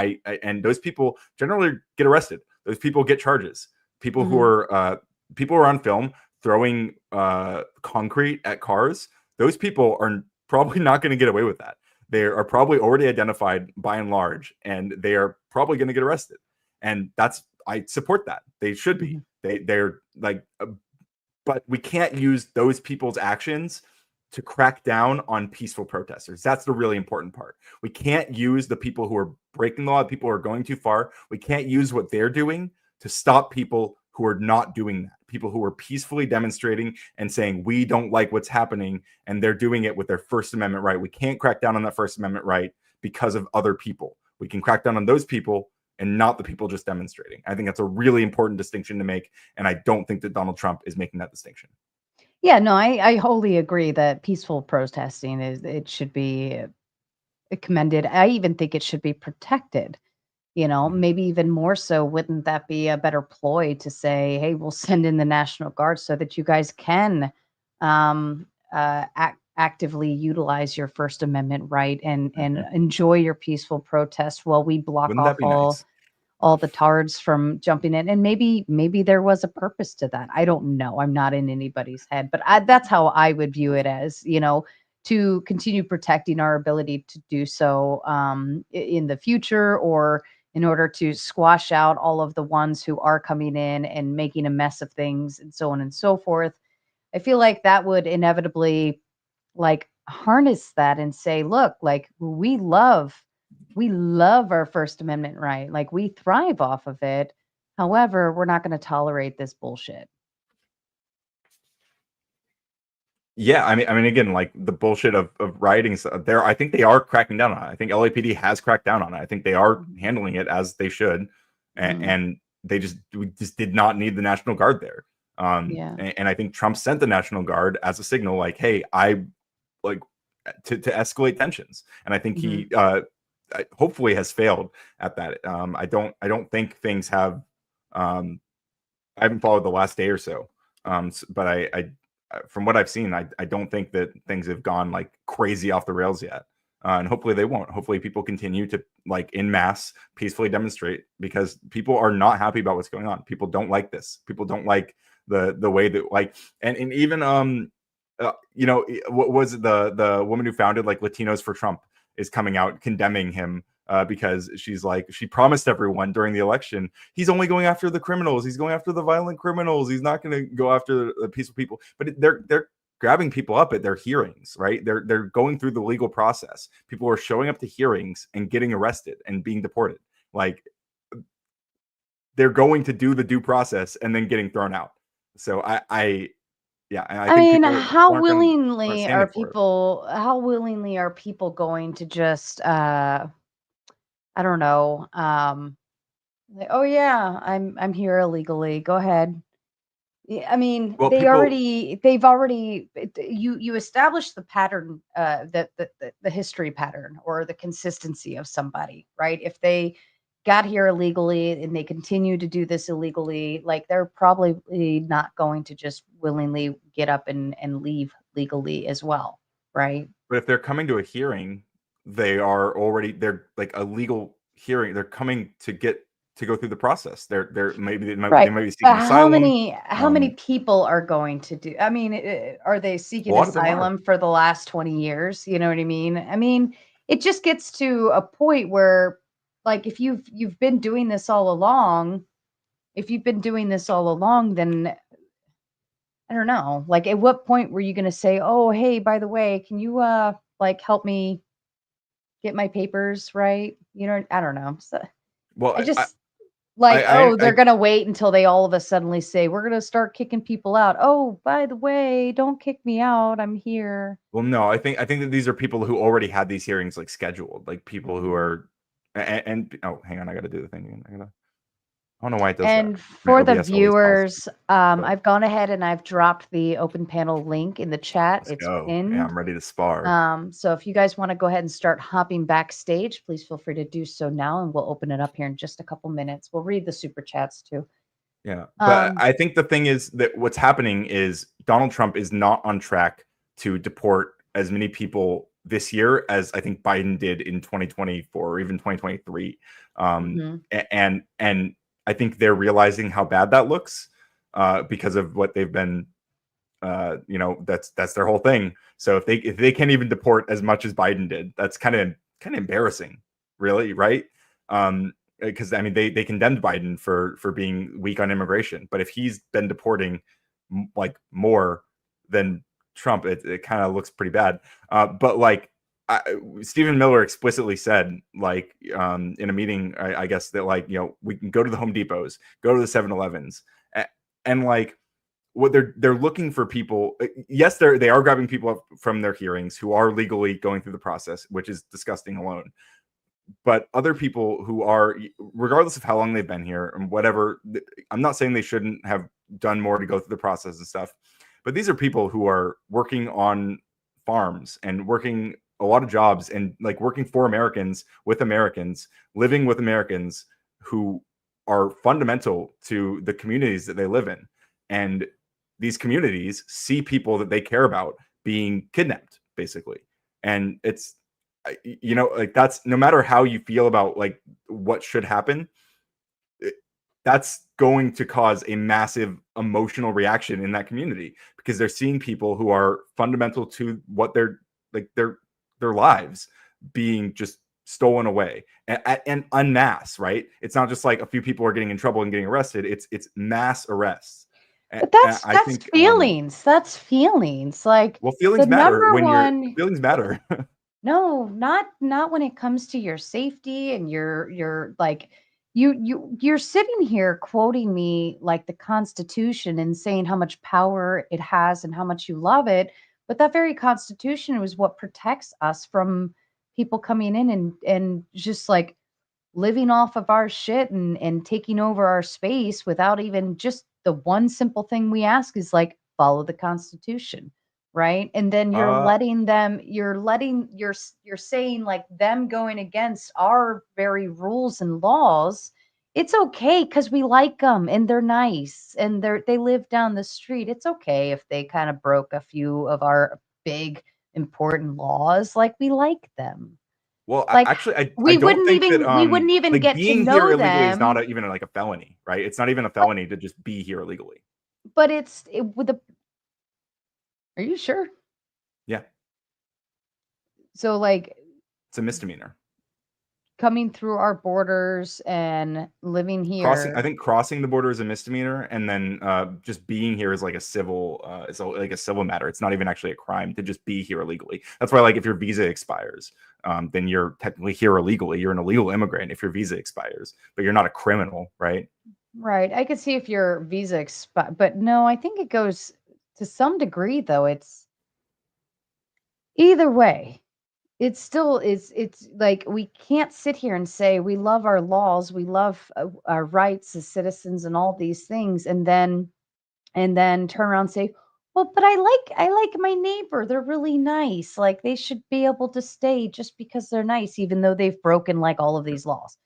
and those people generally get arrested. Those people get charges. People who are on film throwing concrete at cars, those people are probably not going to get away with that. They are probably already identified by and large, and they are probably going to get arrested. And I support that. They should be. They're like, but we can't use those people's actions to crack down on peaceful protesters. That's the really important part. We can't use the people who are breaking the law, people who are going too far. We can't use what they're doing to stop people who are not doing that. People who are peacefully demonstrating and saying, we don't like what's happening, and they're doing it with their First Amendment right. We can't crack down on that First Amendment right because of other people. We can crack down on those people and not the people just demonstrating. I think that's a really important distinction to make, and I don't think that Donald Trump is making that distinction. Yeah, no, I wholly agree that peaceful protesting it should be commended. I even think it should be protected. Maybe even more so. Wouldn't that be a better ploy to say, hey, we'll send in the National Guard so that you guys can actively utilize your First Amendment right and enjoy your peaceful protest while we block Wouldn't off that be nice? all the tards from jumping in. And maybe there was a purpose to that. I don't know. I'm not in anybody's head, but that's how I would view it, as to continue protecting our ability to do so in the future, or in order to squash out all of the ones who are coming in and making a mess of things, and so on and so forth. I feel like that would inevitably like harness that and say, look, like we love our First Amendment right. Like we thrive off of it. However, we're not going to tolerate this bullshit. Yeah, I mean, again, like the bullshit of rioting there. I think they are cracking down on it. I think LAPD has cracked down on it. I think they are handling it as they should, and we just did not need the National Guard there. Yeah. And I think Trump sent the National Guard as a signal, like, hey, I like to escalate tensions, and I think he hopefully has failed at that. I don't think things have. I haven't followed the last day or so, but I from what I've seen, I don't think that things have gone like crazy off the rails yet. And hopefully they won't. Hopefully people continue to like in mass peacefully demonstrate, because people are not happy about what's going on. People don't like this. People don't like the way that like and even what was it, the woman who founded like Latinos for Trump is coming out condemning him because she's like, she promised everyone during the election, he's only going after the criminals, he's going after the violent criminals, he's not going to go after the peaceful people. But they're grabbing people up at their hearings, right? They're going through the legal process. People are showing up to hearings and getting arrested and being deported. Like they're going to do the due process and then getting thrown out. So I think mean, people aren't standing for it. how willingly are people going to just I don't know, like, oh yeah, I'm here illegally. Go ahead. Yeah, I mean, Well, they've already you establish the pattern, the history pattern or the consistency of somebody, right? If they got here illegally and they continue to do this illegally, like they're probably not going to just willingly get up and leave legally as well, right? but if they're coming to a hearing, they're like a legal hearing. They're coming to go through the process. They're maybe they Right. might be seeking But how asylum. many people are going to do? I mean, are they A seeking lot of them are. asylum for the last 20 years? You know what I mean? I mean, it just gets to a point where like if you've been doing this all along, then I don't know. Like at what point were you going to say, "Oh, hey, by the way, can you like help me get my papers right?" I don't know. So I Well, just like, I oh, they're gonna wait until they all of a suddenly say, "We're gonna start kicking people out." Oh, by the way, don't kick me out. I'm here. well, no, I think that these are people who already had these hearings like scheduled, like people who Mhm. are and oh, hang on, I got to do the thing again. I don't know why it does that. And My for the OBS always calls me, viewers, but I've gone ahead and I've dropped the open panel link in the chat. let's It's go. Yeah, pinned. I'm ready to spar. So if you guys want to go ahead and start hopping backstage, please feel free to do so now, and we'll open it up here in just a couple minutes. We'll read the super chats too. Yeah, but Um, I think the thing is that what's happening is Donald Trump is not on track to deport as many people this year as I think Biden did in 2024 or even 2023. mhm. And I think they're realizing how bad that looks because of what they've been. That's their whole thing. So if they can't even deport as much as Biden did, that's kind of embarrassing, really, right? Because I mean they condemned Biden for being weak on immigration, but if he's been deporting like more than Trump, it kind of looks pretty bad. But like Stephen Miller explicitly said, like in a meeting, I guess that like, you know, we can go to the Home Depots, go to the 7-Elevens, and like what they're looking for people. Yes, they are grabbing people up from their hearings who are legally going through the process, which is disgusting alone. But other people who are, regardless of how long they've been here and whatever, I'm not saying they shouldn't have done more to go through the process and stuff, but these are people who are working on farms and working a lot of jobs and like working for Americans, with Americans, living with Americans who are fundamental to the communities that they live in. And these communities see people that they care about being kidnapped, basically. And it's, you know, like that's, no matter how you feel about like what should happen, that's going to cause a massive emotional reaction in that community, because they're seeing people who are fundamental to what they're like their lives being just stolen away and en masse, right? It's not just like a few people are getting in trouble and getting arrested. It's mass arrests. But And I that's think feelings. That's feelings. Like well, the feelings matter number when one. feelings matter. No, not when it comes to your safety and your like you're sitting here quoting me like the Constitution and saying how much power it has and how much you love it, but that very Constitution was what protects us from people coming in and just like living off of our shit and taking over our space without even just the one simple thing we ask is like follow the Constitution, right? And then you're letting them, you're saying like them going against our very rules and laws. It's okay because we like them and they're nice and they live down the street. It's okay if they kind of broke a few of our big important laws. Like we like them. Well, Like actually, I we don't wouldn't think that even we wouldn't even like get to being here know illegally is not them, even like a felony, right? It's not even a but felony to just be here illegally. with the. Are you sure? Yeah, So like it's a misdemeanor. coming through our borders and living I here. think crossing the border is a misdemeanor, and then just being here is like a civil, like a civil matter. It's not even actually a crime to just be here illegally. That's why, like, if your visa expires, then you're technically here illegally. You're an illegal immigrant if your visa expires, but you're not a criminal, right? Right. I could see if your visa expi but no, I think it goes to some degree though. It's either way. It's still it's like we can't sit here and say we love our laws, we love our rights as citizens and all these things and then turn around and say, "Well, but I like my neighbor. They're really nice. Like they should be able to stay just because they're nice, even though they've broken like all of these laws."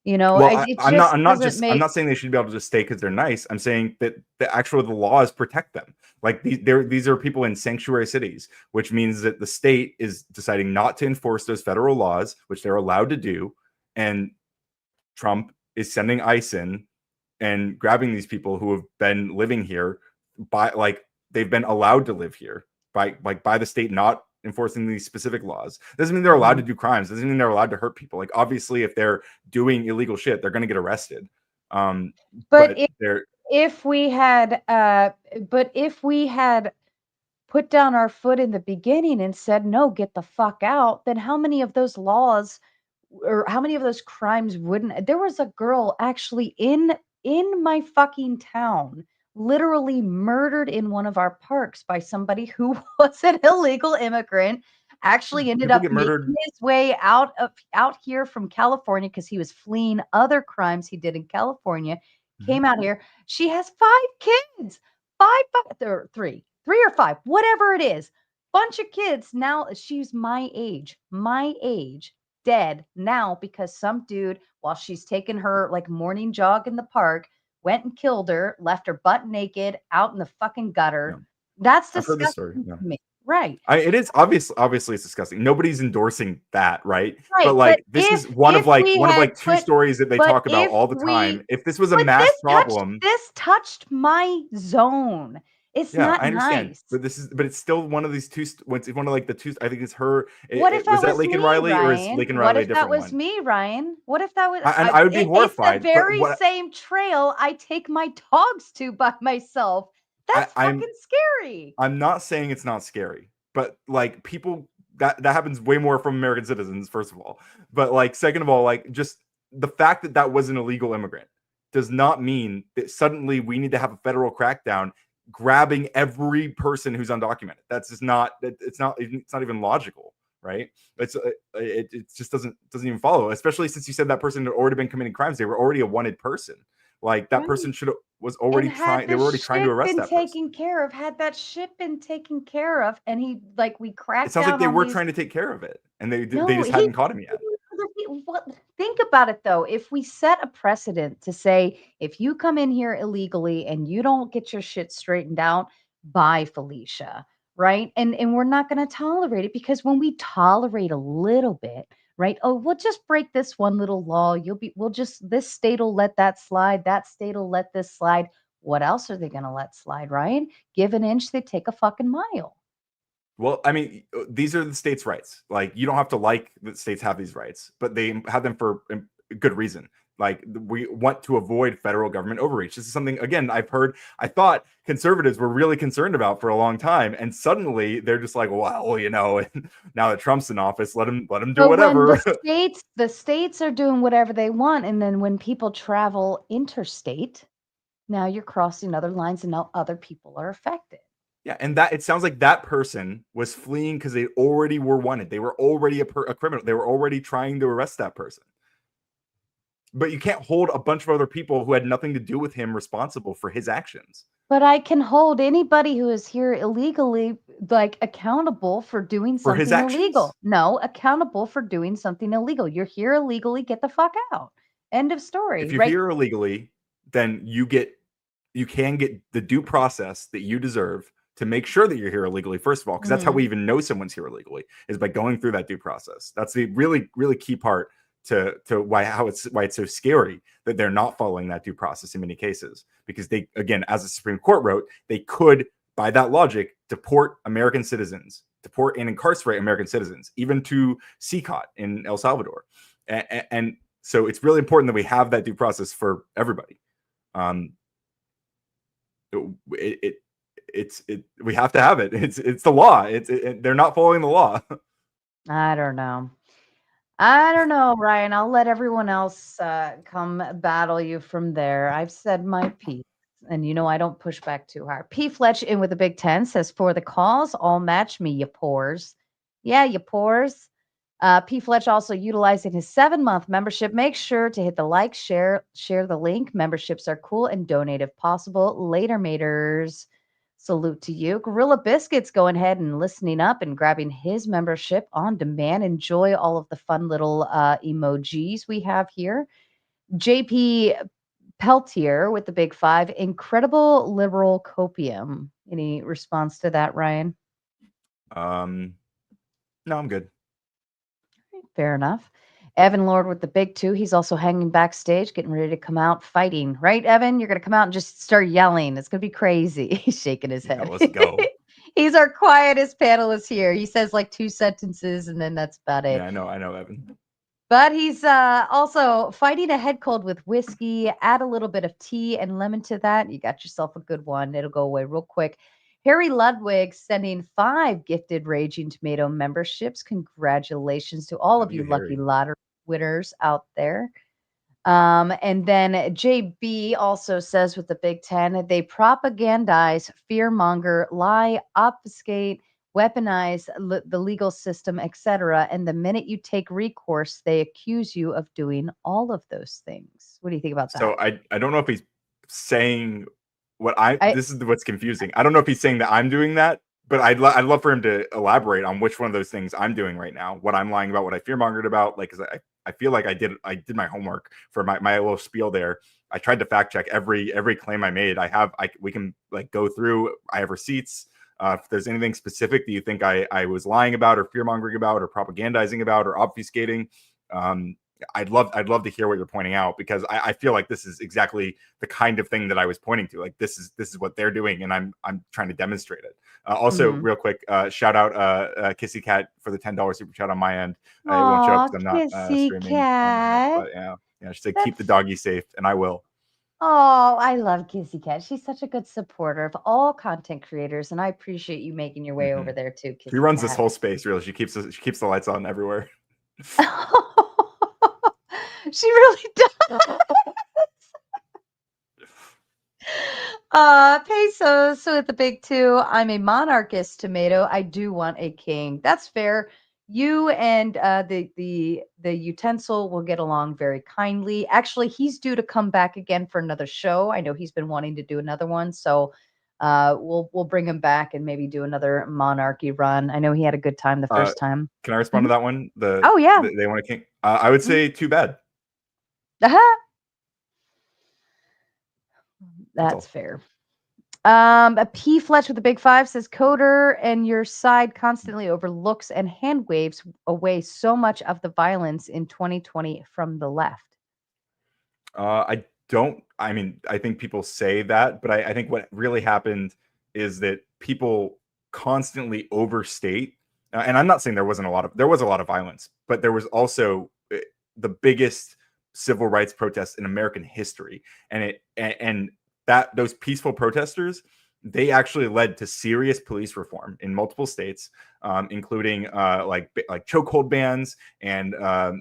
Well, It just doesn't I'm make. not saying they should be able to just stay because they're nice. I'm saying that the laws protect them. Like these are people in sanctuary cities, which means that the state is deciding not to enforce those federal laws, which they're allowed to do, and Trump is sending ICE in and grabbing these people who have been living here by like they've been allowed to live here by the state not enforcing these specific laws. Doesn't mean they're allowed to Mhm. do crimes. Doesn't mean they're allowed to hurt people. Like obviously, if they're doing illegal shit, they're going to get arrested. Um, But but they're if we had but if we had put down our foot in the beginning and said, "No, get the fuck out," then how many of those laws or how many of those crimes wouldn't. There was a girl actually in my fucking town literally murdered in one of our parks by somebody who was an illegal immigrant, actually ended people up get making murdered. his way out here from California because he was fleeing other crimes he did in California, Mhm. came out here. She has 5 kids. Or three or five, whatever it is. Bunch of kids. Now she's my age, dead now because some dude, while she's taking her like morning jog in the park, went and killed her, left her butt naked out in the fucking Yeah, gutter. That's I've heard this disgusting story. Yeah. to me. Right. It is obviously it's disgusting. Nobody's endorsing that, right? But Right. like this is If one of we like two had stories that they but talk about if all the we time. If this was a but mass problem, this touched my zone. It's yeah, not I understand. nice. But it's still one of these two. It's one of like the two. I think it's her. What if Was that that was Laken me, Riley or is Ryan? Laken What Riley a if that different was one? me, Ryan? What if that was And I would be it's the horrified. But very what? same trail I take my dogs to by myself. That's fucking scary. I'm not saying it's not scary, but like people that happens way more from American citizens, first of all. But like second of all, like just the fact that that was an illegal immigrant does not mean that suddenly we need to have a federal crackdown grabbing every person who's undocumented. That's just not it's not even logical, right? It just doesn't even follow, especially since you said that person had already been committing crimes. They were already a wanted person. Like that person was already trying. They were already trying to arrest that person. Taken care of. Had that shit been taken care of, and he like we cracked. It sounds like they were trying to take care of it, and they just hadn't caught him yet. Think about it though. If we set a precedent to say, if you come in here illegally and you don't get your shit straightened out, bye, Felicia, right? And we're not going to tolerate it, because when we tolerate a little bit, right? Oh, we'll just break this one little law. This state will let that slide. That state will let this slide. What else are they going to let slide, right? Give an inch, they take a fucking mile. Well, I mean, these are the states' rights. Like, you don't have to like that states have these rights, but they have them for good reason. Like, we want to avoid federal government overreach. This is something, again, I thought conservatives were really concerned about for a long time. And suddenly they're just like, well, you know, now that Trump's in office, let him do whatever. When the states are doing whatever they want. And then when people travel interstate, now you're crossing other lines and now other people are affected. Yeah, and that it sounds like that person was fleeing because they already were wanted. They were already a criminal. They were already trying to arrest that person. But you can't hold a bunch of other people who had nothing to do with him responsible for his actions. But I can hold anybody who is here illegally, like, accountable for doing something illegal. No, accountable for doing something illegal. You're here illegally, get the fuck out. End of story. If you're here illegally, then you can get the due process that you deserve to make sure that you're here illegally, first of all, because that's how we even know someone's here illegally, is by going through that due process. That's the really, really key part to why it's so scary that they're not following that due process in many cases, because they, again, as the Supreme Court wrote, they could, by that logic, deport American citizens, deport and incarcerate American citizens, even to CCOT in El Salvador. And so it's really important that we have that due process for everybody. We have to have it. It's the law. They're not following the law. I don't know, Ryan. I'll let everyone else come battle you from there. I've said my piece, and I don't push back too hard. P. Fletch in with a big 10 says, for the cause, all match me, you pores. Yeah, you pores. P. Fletch also utilizing his 7-month membership. Make sure to hit the like, share the link. Memberships are cool, and donate if possible. Later, maters. Salute to you. Gorilla Biscuits going ahead and listening up and grabbing his membership on demand. Enjoy all of the fun little emojis we have here. JP Peltier with the big 5. Incredible liberal copium. Any response to that, Ryan? No, I'm good. Fair enough. Evan Lord with the big 2. He's also hanging backstage, getting ready to come out fighting. Right, Evan? You're going to come out and just start yelling. It's going to be crazy. He's shaking his head. Yeah, let's go. He's our quietest panelist here. He says like 2 sentences, and then that's about it. Yeah, I know, Evan. But he's also fighting a head cold with whiskey. Add a little bit of tea and lemon to that. You got yourself a good one. It'll go away real quick. Harry Ludwig sending 5 gifted Raging Tomato memberships. Congratulations to all of you lucky lottery winners out there. And then JB also says with the big 10, they propagandize, fearmonger, lie, obfuscate, weaponize the legal system, etc. And the minute you take recourse, they accuse you of doing all of those things. What do you think about that? So I don't know if he's saying this is what's confusing. I don't know if he's saying that I'm doing that, but I'd love for him to elaborate on which one of those things I'm doing right now, what I'm lying about, what I fearmongered about. Like, cause I feel like I did my homework for my little spiel there. I tried to fact check every claim I made. We can like go through. I have receipts. If there's anything specific that you think I was lying about or fearmongering about or propagandizing about or obfuscating, I'd love to hear what you're pointing out, because I feel like this is exactly the kind of thing that I was pointing to. Like this is what they're doing, and I'm trying to demonstrate it. Also, real quick, shout out Kissy Cat for the $10 super chat on my end. It won't show up because I'm not streaming. But yeah, she said keep the doggy safe, and I will. Oh, I love Kissy Cat. She's such a good supporter of all content creators, and I appreciate you making your way over there too, She Kissy runs this Cat. whole space. Really, she keeps the lights on everywhere. She really does. Pesos with the big two. I'm a monarchist tomato. I do want a king. That's fair. You and the utensil will get along very kindly. Actually, he's due to come back again for another show. I know he's been wanting to do another one, so we'll bring him back and maybe do another monarchy run. I know he had a good time the Uh, first time. can I respond Mhm. to that one? Oh yeah. They want a king. I would Mhm. say too bad. That's That's all. fair. A P Fletch with the big five says coder and your side constantly overlooks and hand waves away so much of the violence in 2020 from the left. I don't. I mean, I think people say that, but I think what really happened is that people constantly overstate. And I'm not saying there was a lot of violence, but there was also the biggest civil rights protests in American history, and that those peaceful protesters, they actually led to serious police reform in multiple states, including like chokehold bans and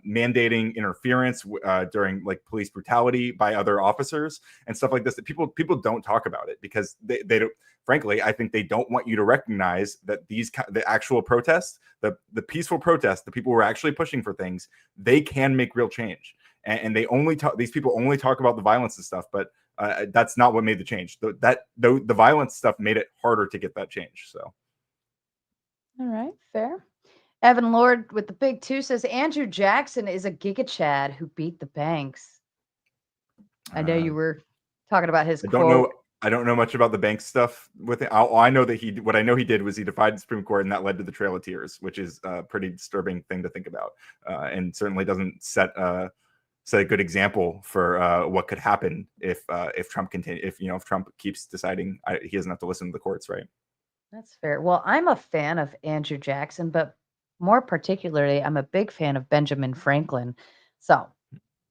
mandating interference during like police brutality by other officers and stuff like this. That people don't talk about it because they don't. Frankly, I think they don't want you to recognize that the actual protests, the peaceful protests, the people who are actually pushing for things, they can make real change. And they only talk. These people only talk about the violence and stuff, but that's not what made the change. The violence stuff made it harder to get that change. So, All right, fair. Evan Lord with the big two says Andrew Jackson is a Giga Chad who beat the banks. I know uh, you were talking about his I don't know. quote. I don't know much about the bank stuff with it. I know that what I know he did was he defied the Supreme Court, and that led to the Trail of Tears, which is a pretty disturbing thing to think about, and certainly doesn't set a good example for what could happen if Trump if Trump keeps deciding he doesn't have to listen to the courts, right? That's fair. Well, I'm a fan of Andrew Jackson, but more particularly, I'm a big fan of Benjamin Franklin. So,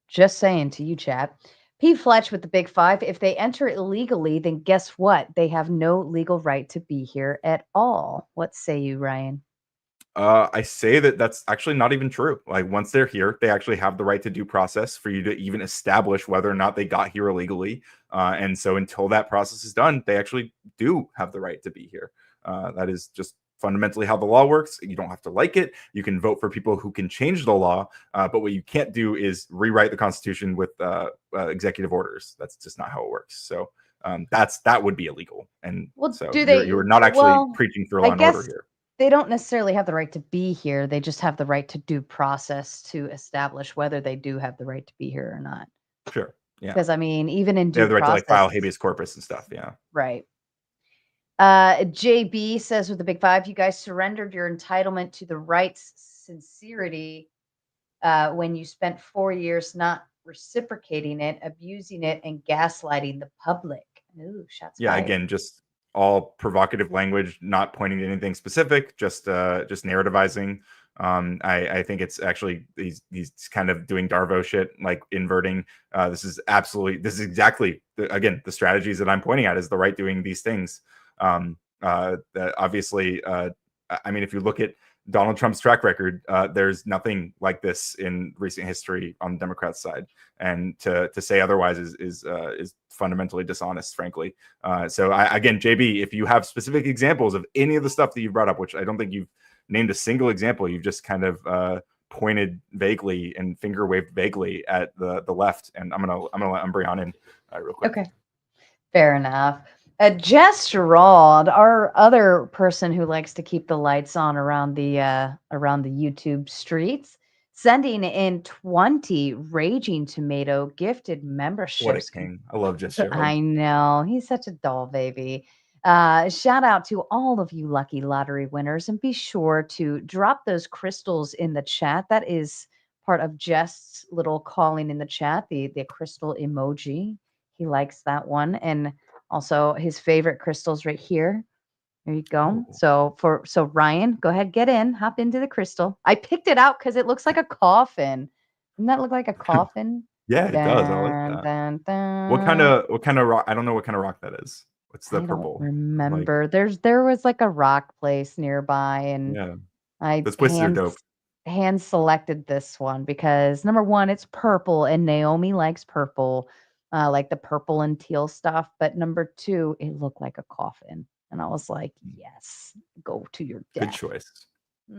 just saying to you, chat. P. Fletch with the big five. If they enter illegally, then guess what? They have no legal right to be here at all. What say you, Ryan? I say that that's actually not even true. Like once they're here, they actually have the right to due process for you to even establish whether or not they got here illegally. And so until that process is done, they actually do have the right to be here. That is just fundamentally how the law works. You don't have to like it. You can vote for people who can change the law, but what you can't do is rewrite the Constitution with executive orders. That's just not how it works. So that would be illegal. And Well, so do they? you're not actually Well, preaching for I law and order guess here. they don't necessarily have the right to be here. They just have the right to due process to establish whether they do have the right to be here or not. Sure. Yeah. Because, I mean, even in They due have the right to like process, file habeas corpus and stuff. Yeah. right. JB says with the big five, you guys surrendered your entitlement to the right's sincerity when you spent 4 years not reciprocating it, abusing it, and gaslighting the public. Ooh, shots Yeah. fired. Again, just all provocative language, not pointing to anything specific, just narrativizing. I think it's actually he's kind of doing Darvo shit, like inverting. This is exactly again the strategies that I'm pointing at is the right doing these things. Obviously, I mean, if you look at Donald Trump's track record, there's nothing like this in recent history on the Democrats' side, and to say otherwise is fundamentally dishonest, frankly. So again, JB, if you have specific examples of any of the stuff that you brought up, which I don't think you've named a single example, you've just kind of pointed vaguely and finger waved vaguely at the left, and I'm gonna let Umbreon in real quick. Okay, fair enough. Jess Gerald, our other person who likes to keep the lights on around the YouTube streets, sending in 20 Raging Tomato gifted What a memberships. king! I love Jess Gerald. I know. He's such a doll baby. Shout out to all of you lucky lottery winners, and be sure to drop those crystals in the chat. That is part of Jess's little calling in the chat, the crystal emoji. He likes that one. And also his favorite crystals right here. There you go. Oh. So Ryan, go ahead, get in, hop into the crystal. I picked it out because it looks like a coffin. Doesn't that look like a coffin? Yeah, it does. I like Dun, that. dun, What kind dun. of rock? I don't know what kind of rock that is. What's the I don't purple? Like, remember. There was like a rock place nearby, and yeah, I those places are dope. hand selected this one because number one, it's purple, and Naomi likes purple, like the purple and teal stuff. But number two, it looked like a coffin, and I was like, yes, go to your Good death. choice.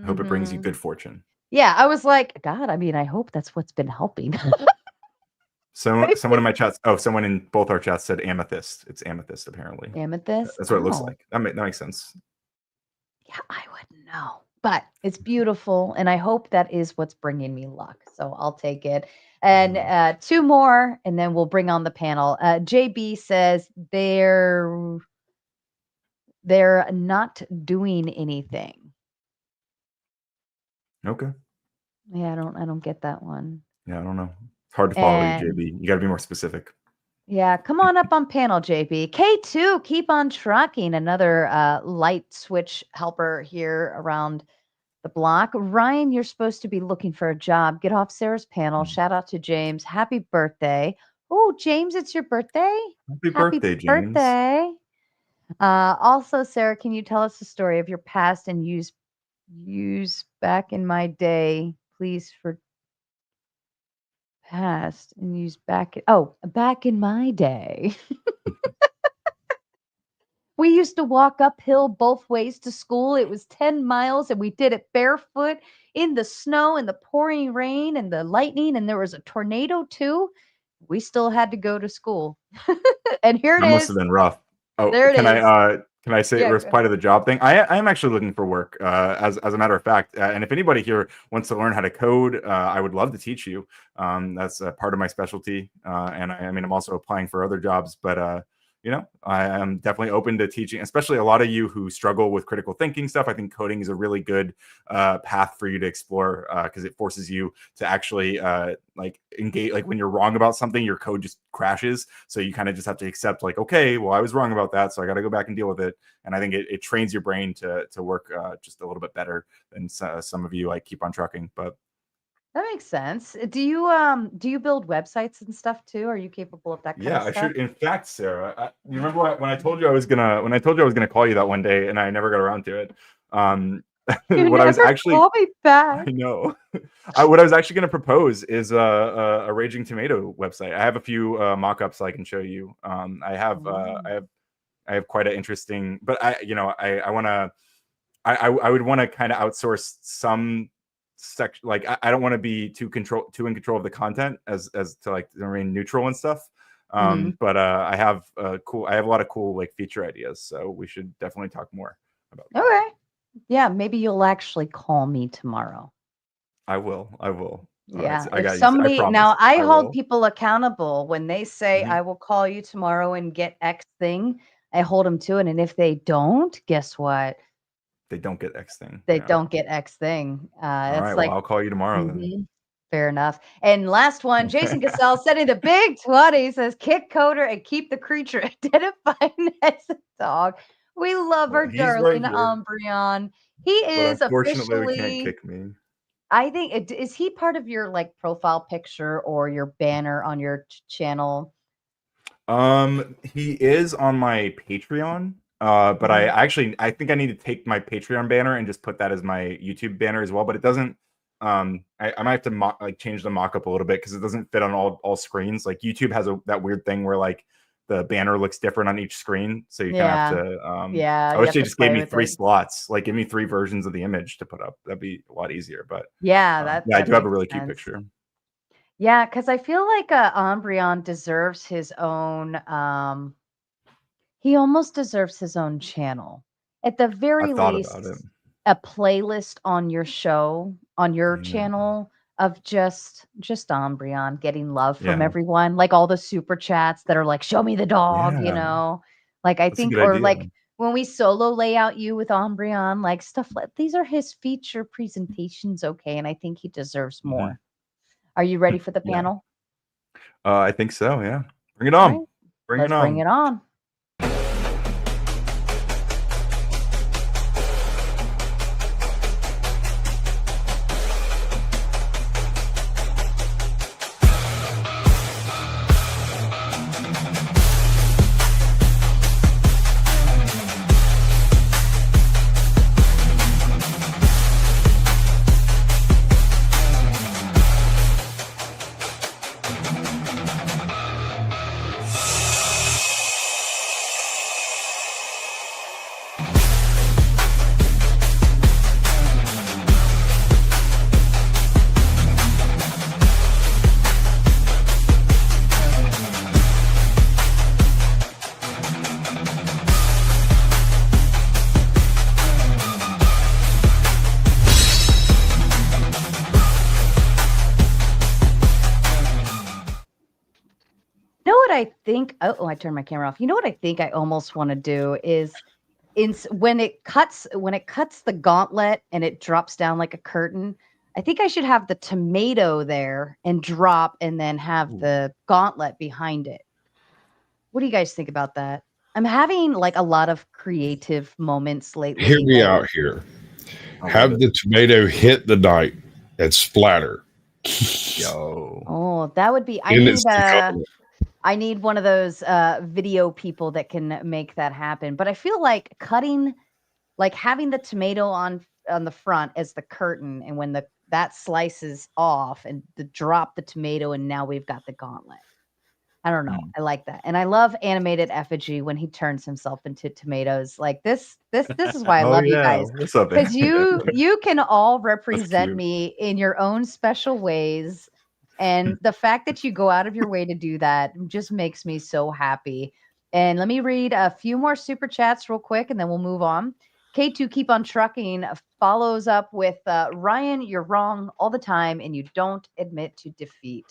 I hope it brings you Hmm. good fortune. Yeah, I was like, God, I mean, I hope that's what's been helping. So someone in my chats, someone in both our chats said amethyst. It's amethyst apparently. Amethyst. That's what it looks Oh, like. That makes sense. yeah, I wouldn't know, but it's beautiful, and I hope that is what's bringing me luck. So I'll take it. And Mhm. two more, and then we'll bring on the panel. JB says they're not doing anything. Okay. Yeah, I don't get that one. Yeah, I don't know. It's hard to follow you, And JB. You got to be more specific. yeah, come on up on panel, JB. K2, keep on trucking. Another light switch helper here around the block. Ryan, you're supposed to be looking for a job. Get off Sarah's panel. Shout out to James. Happy birthday. Oh, James, it's your birthday. Happy Happy birthday, James. birthday. Also, Sarah, can you tell us the story of your past and use back in my day, please, for past and use back in my day. We used to walk uphill both ways to school. It was 10 miles and we did it barefoot in the snow and the pouring rain and the lightning, and there was a tornado too. We still had to go to school. And here it That must have is. been rough. Oh, There it is. can I say Yeah. reply to the job thing? I am actually looking for work. As a matter of fact, and if anybody here wants to learn how to code, I would love to teach you. That's part of my specialty. And I mean, I'm also applying for other jobs, but you know, I am definitely open to teaching, especially a lot of you who struggle with critical thinking stuff. I think coding is a really good path for you to explore because it forces you to actually like engage. Like when you're wrong about something, your code just crashes. So you kind of just have to accept like, okay, well, I was wrong about that, so I got to go back and deal with it. And I think it trains your brain to work just a little bit better than some of you like keep on trucking. But That makes sense. Do you build websites and stuff too? Are you capable of that kind yeah, of I stuff? should. In fact, Sarah, you remember when I told you I was gonna call you that one day, and I never got around to it. You What I was never actually, call me back. I know, what I was actually gonna propose is a Raging Tomato website. I have a few mock-ups I can show you. I have quite an interesting, but I want to. I would want to kind of outsource some section. Like I don't want to be too in control of the content as to like remain neutral and stuff. Mhm. But I have I have a lot of cool like feature ideas, so we should definitely talk more about that. Okay. Yeah, maybe you'll actually call me tomorrow. I will. All right, Yeah, so I if got you. I somebody promise. now I I hold will. people accountable when they say Mhm. I will call you tomorrow and get X thing, I hold them to it. And if they don't, guess what? They don't get X thing. They Yeah. don't get X thing. All right. It's Well, like, I'll call you tomorrow then. mhm, fair enough. And last one, Jason Cassell setting the big 20 says kick coder and keep the creature identified as a dog. We love Well, our he's right darling here, Umbreon. He but is unfortunately, we can't officially, kick me. I think, is he part of your like profile picture or your banner on your channel? He is on my Patreon. But Mhm. I think I need to take my Patreon banner and just put that as my YouTube banner as well. But it doesn't. I might have to change the mock-up a little bit because it doesn't fit on all screens. Like YouTube has that weird thing where like the banner looks different on each screen, so you kind of have Yeah. to. Yeah. I You wish have they to just gave play me with 3 it. slots. Like give me 3 versions of the image to put up. That'd be a lot easier. But Yeah, yeah, I that do have a makes really cute sense. picture. Yeah, because I feel like Umbreon deserves his own. He almost deserves his own channel. At the very I've thought about it. least, a playlist on your show, on your Yeah. channel of just Umbreon getting love from Yeah. everyone, like all the super chats that are like, "Show me the dog," you Yeah. know. Like I That's a think, good or idea. like when we solo lay out you with Umbreon, like stuff like these are his feature presentations, okay? And I think he deserves Mhm. more. Are you ready for the Yeah. panel? I think so, yeah. Bring it All on. right, Bring it let's bring on. it on. I think? Oh, I turned my camera off. You know what I think I almost want to do is when it cuts the gauntlet and it drops down like a curtain. I think I should have the tomato there and drop, and then have the gauntlet behind it. What do you guys think about that? I'm having like a lot of creative moments lately. Hear me out here. I love Have it. the tomato hit the knight and splatter. Yo. Oh, that would be. And it's the gauntlet. I need one of those video people that can make that happen. But I feel like having the tomato on the front as the curtain, and when that slices off and drop the tomato, and now we've got the gauntlet. I don't know. I like that. And I love animated effigy when he turns himself into tomatoes. Like this is why I Oh love you yeah. guys. What's up, Because man? you can all represent cute. me in your own special ways. And the fact that you go out of your way to do that just makes me so happy. And let me read a few more super chats real quick, and then we'll move on. K2 Keep on Trucking follows up with Ryan, you're wrong all the time, and you don't admit to defeat.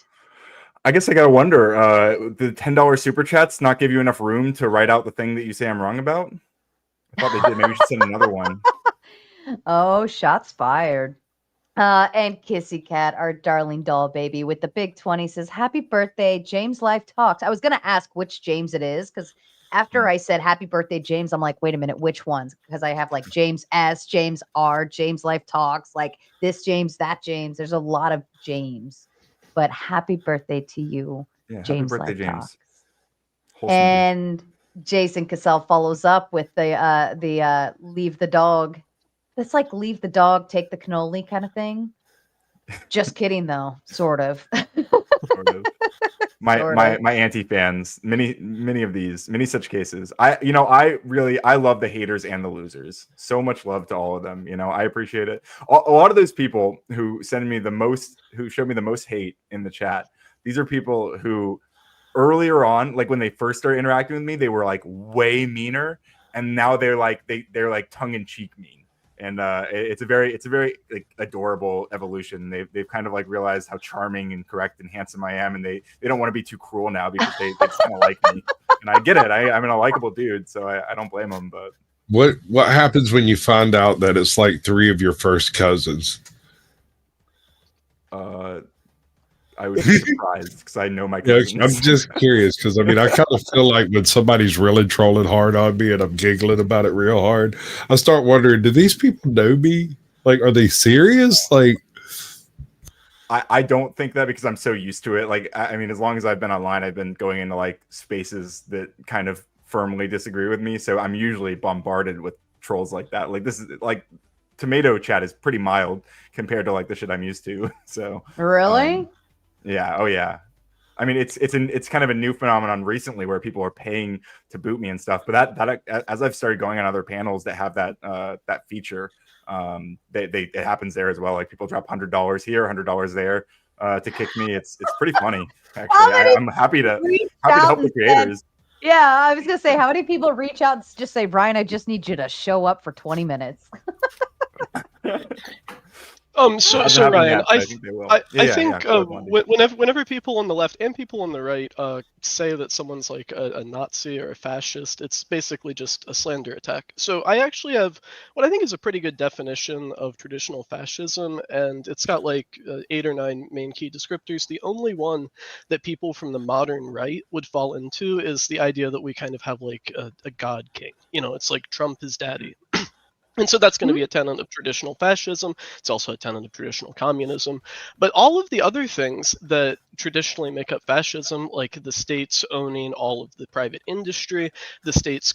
I guess I gotta wonder, the $10 super chats not give you enough room to write out the thing that you say I'm wrong about? I thought they did. Maybe we should send another one. Oh, shots fired. And Kissy Cat, our darling doll baby with the big 20, says, Happy birthday, James Life Talks. I was going to ask which James it is, because after I said happy birthday, James, I'm like, wait a minute, which ones? Because I have like James S, James R, James Life Talks, like this James, that James. There's a lot of James. But happy birthday to you, Yeah, James happy birthday, Life James. Talks. Wholesome And Jason Cassell follows up with the leave the dog. It's like leave the dog, take the cannoli kind of thing. Just kidding, though, sort of. sort of. My anti-fans, many of these, many such cases. I love the haters and the losers. So much love to all of them. I appreciate it. A lot of those people who showed me the most hate in the chat. These are people who earlier on, like when they first started interacting with me, they were like way meaner, and now they're like tongue in cheek mean. And it's a very like adorable evolution. They've kind of like realized how charming and correct and handsome I am, and they don't want to be too cruel now because they just kind of like me. And I get it. I'm a likable dude, so I don't blame them. But what happens when you find out that it's like 3 of your first cousins? I would be surprised because I know my cousins. Yeah, I'm just curious because I kind of feel like when somebody's really trolling hard on me and I'm giggling about it real hard, I start wondering, do these people know me? Like, are they serious? Like, I don't think that because I'm so used to it. Like, as long as I've been online, I've been going into like spaces that kind of firmly disagree with me. So I'm usually bombarded with trolls like that. Like, this is like tomato chat is pretty mild compared to like the shit I'm used to. So Really? yeah. Oh yeah. It's kind of a new phenomenon recently where people are paying to boot me and stuff. But that as I've started going on other panels that have that feature, it happens there as well. Like people drop $100 here, $100 there to kick me. It's pretty funny actually. I'm happy to help the creators. Yeah, I was gonna say, how many people reach out and just say, Brian, I just need you to show up for 20 minutes. So Ryan, I think they will. I think whenever people on the left and people on the right say that someone's like a Nazi or a fascist, it's basically just a slander attack. So I actually have what I think is a pretty good definition of traditional fascism, and it's got like 8 or 9 main key descriptors. The only one that people from the modern right would fall into is the idea that we kind of have like a god king. It's like Trump is daddy. And so that's going to be a tenet of traditional fascism. It's also a tenet of traditional communism. But all of the other things that traditionally make up fascism, like the states owning all of the private industry, the states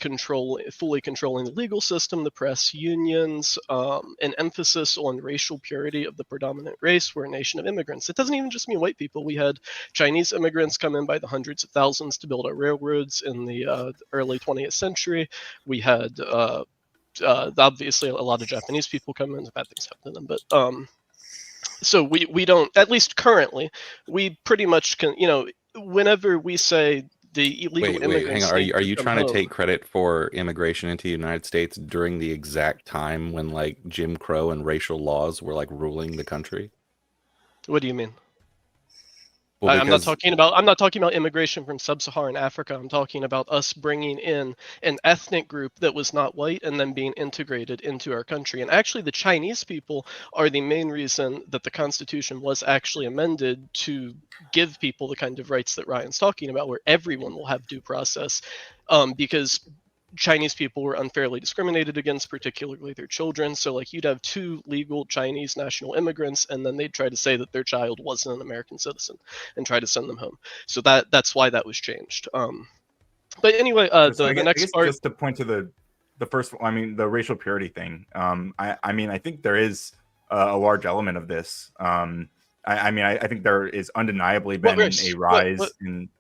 fully controlling the legal system, the press, unions, an emphasis on racial purity of the predominant race. We're a nation of immigrants. It doesn't even just mean white people. We had Chinese immigrants come in by the hundreds of thousands to build our railroads in the early 20th century. We had obviously a lot of Japanese people come in, bad things happen to them, but so we don't, at least currently, we pretty much can, whenever we say the illegal immigrants. Hang on. Are you trying to take credit for immigration into the United States during the exact time when like Jim Crow and racial laws were like ruling the country? What do you mean? Well, I'm not talking about immigration from sub-Saharan Africa. I'm talking about us bringing in an ethnic group that was not white and then being integrated into our country. And actually, the Chinese people are the main reason that the Constitution was actually amended to give people the kind of rights that Ryan's talking about, where everyone will have due process, because Chinese people were unfairly discriminated against, particularly their children. So like you'd have 2 legal Chinese national immigrants, and then they'd try to say that their child wasn't an American citizen and try to send them home. So that's why that was changed. But anyway, the next part, just to point to the first, I mean, the racial purity thing. I mean, I think there is a large element of this. I think there is undeniably been a rise in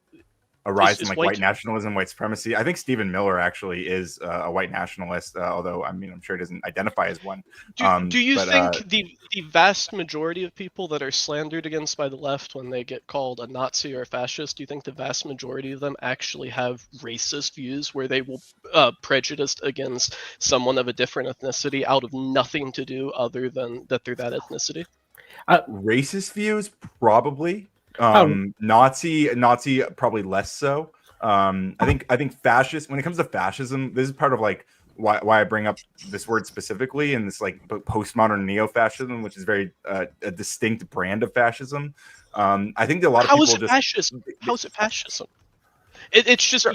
like white nationalism, white supremacy. I think Stephen Miller actually is a white nationalist, although I mean, I'm sure he doesn't identify as one. Do you think the vast majority of people that are slandered against by the left when they get called a Nazi or a fascist, do you think the vast majority of them actually have racist views where they will prejudice against someone of a different ethnicity out of nothing to do other than that they're that ethnicity? Racist views, probably. Nazi probably less so. I think fascist, when it comes to fascism, this is part of like why I bring up this word specifically, and this like postmodern neo-fascism, which is very a distinct brand of fascism. I think that a lot of people how is it fascism? It's just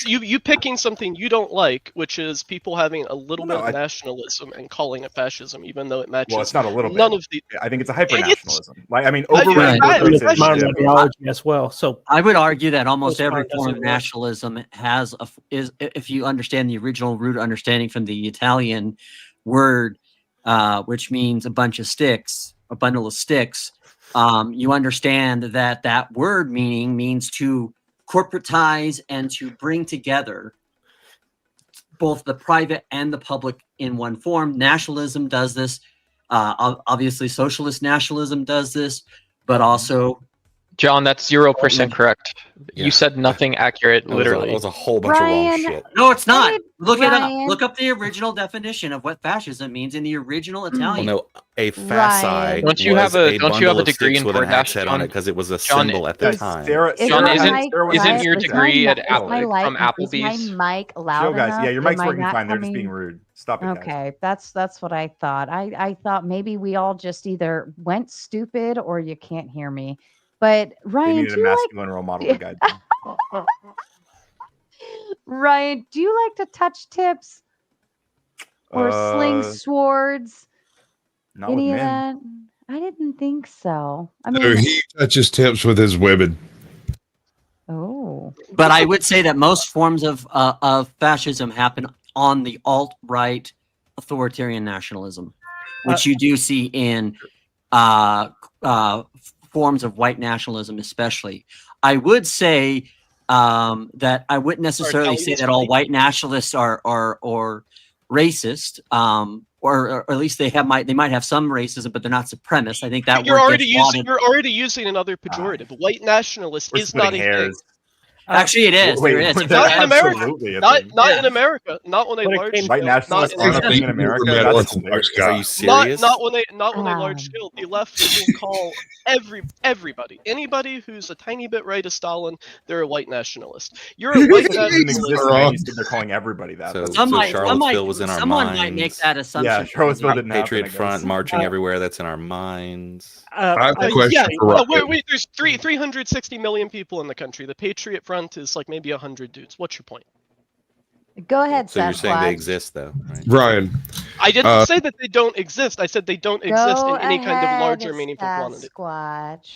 you picking something you don't like, which is people having a little bit of nationalism and calling it fascism, even though it matches. Well, it's not a little bit. None of the. I think it's a hyper-nationalism. Like, I mean, it's my ideology as well. So I would argue that almost every form of nationalism has is, if you understand the original root understanding from the Italian word, which means a bunch of sticks, a bundle of sticks. You understand that word means to corporatize and to bring together both the private and the public in one form. Nationalism does this. Obviously, socialist nationalism does this, but also... John, that's 0% correct. Yeah. You said nothing accurate, literally. It was a whole bunch of wrong shit. No, it's not. Look it up. Look up the original definition of what fascism means in the original Italian. Well, no, a fasci. Don't you have a degree in Porndash on it because it was a symbol at the time? John, isn't your degree from Applebee's? Is my mic loud enough? Guys, yeah, your mic's working fine. They're just being rude. Stop it. Okay, guys. That's what I thought. I thought maybe we all just either went stupid or you can't hear me. But Ryan, need a masculine role model to guide them. Ryan, do you like to touch tips or sling swords? Not Any with of men. that? I didn't think so. I mean, So he touches tips with his women. Oh, but I would say that most forms of fascism happen on the alt-right authoritarian nationalism, which you do see in forms of white nationalism, especially. I would say that I wouldn't necessarily say that all white nationalists are racist, or at least they might have some racism, but they're not supremacist. I think that you're already using another pejorative. White nationalist is not a thing. Actually, it is. Wait, there is. Not in America. Not in America. Not when a large scale. White nationalists aren't a thing in America. Are you serious? Not when a large scale. The left will call everybody, anybody who's a tiny bit right of Stalin, they're a white nationalist. You're a white nationalist. They're calling everybody that. So Charlottesville was in our minds. Someone might make that assumption. Yeah, Charlottesville didn't happen. Patriot Front marching everywhere. That's in our minds. I have a question for Ryan. Wait, there's 360 million people in the country. The Patriot Front is like maybe 100 dudes. What's your point? go ahead, So you're Sasquatch. saying they exist, though, right? Ryan. I didn't say that they don't exist. I said they don't exist in any kind of ahead, larger, meaningful quantity. Sasquatch.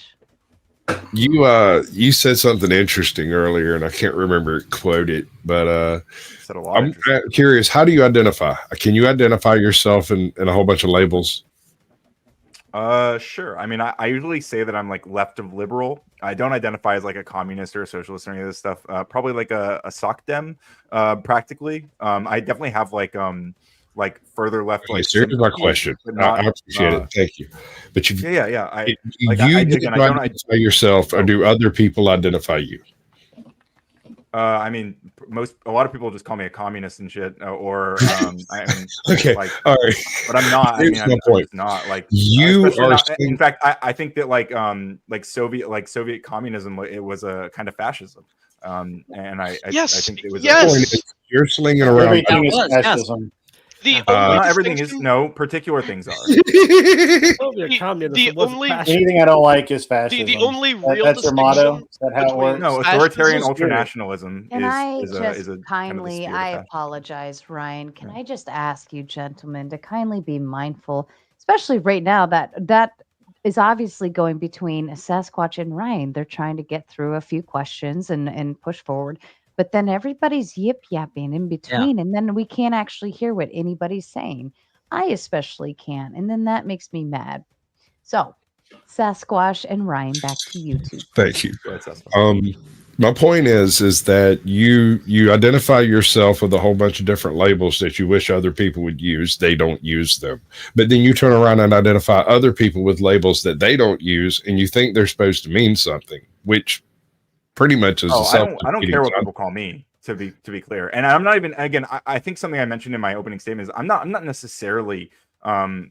You said something interesting earlier, and I can't remember quote it, but I'm curious. How do you identify? Can you identify yourself in a whole bunch of labels? Sure. I mean, I usually say that I'm like left of liberal. I don't identify as like a communist or a socialist or any of this stuff. Probably like a soc dem, practically. I definitely have like further left. Okay, so here's my question. I appreciate it. Thank you. But you, you identify yourself, or do other people identify you? I mean, a lot of people just call me a communist and shit, or I mean, okay, like, all right. but I'm not. I mean, I'm just not like you are. In fact, I think that like Soviet communism, it was a kind of fascism, and I think it was. You're slinging around. Everything is fascism. Not everything is. No, particular things are. Anything I don't like is fascism. The only real that's their motto. Is that how it works? No, authoritarian ultranationalism is a kindly, kind of I apologize, Ryan. Can I just ask you, gentlemen, to kindly be mindful, especially right now that is obviously going between Sasquatch and Ryan. They're trying to get through a few questions and push forward. But then everybody's yip-yapping in between, and then we can't actually hear what anybody's saying. I especially can't, and then that makes me mad. So, Sasquatch and Ryan, back to you two. Thank you. My point is that you identify yourself with a whole bunch of different labels that you wish other people would use. They don't use them. But then you turn around and identify other people with labels that they don't use, and you think they're supposed to mean something, which pretty much is I don't care what people call me, to be clear. And I'm not even, again, I think something I mentioned in my opening statement is I'm not necessarily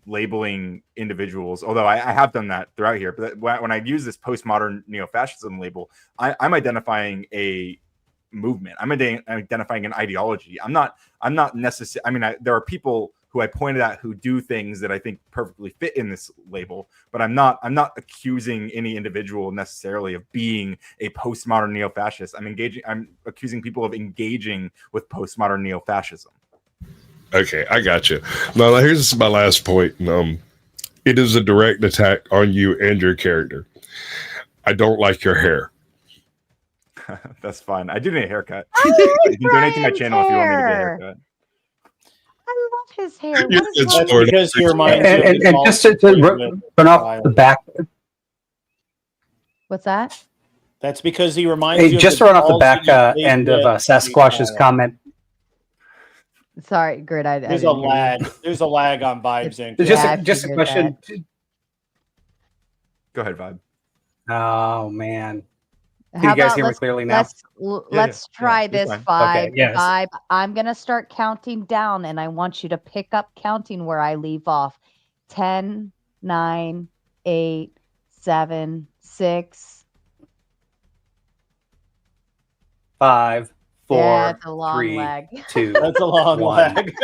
labeling individuals, although I have done that throughout here. But when I use this postmodern neo-fascism label, I'm identifying a movement. I'm identifying an ideology. I'm not necessarily, I mean, there are people who I pointed out who do things that I think perfectly fit in this label, but I'm not accusing any individual necessarily of being a postmodern neo-fascist. I'm accusing people of engaging with postmodern neo-fascism. Okay, I got you. Now here's my last point. It is a direct attack on you and your character. I don't like your hair. That's fine. I do need a haircut. You can donate to my channel if you want me to get a haircut. I love his hair. That's because he reminds you of and just to run off the back. What's that? That's because he reminds you. Just to run off the back end of Sasquatch's comment. Sorry, Grid. There's a lag. There's a lag on Vibes Inc. Just a question. Go ahead, Vibe. Oh man. Can you guys hear me clearly now? Let's try this, Vibe. Okay, yes. Vibe. I'm gonna start counting down, and I want you to pick up counting where I leave off. 10, 9, 8, 7, 6, 5, 4, that's a long 3, lag. 2. That's a long 1. lag.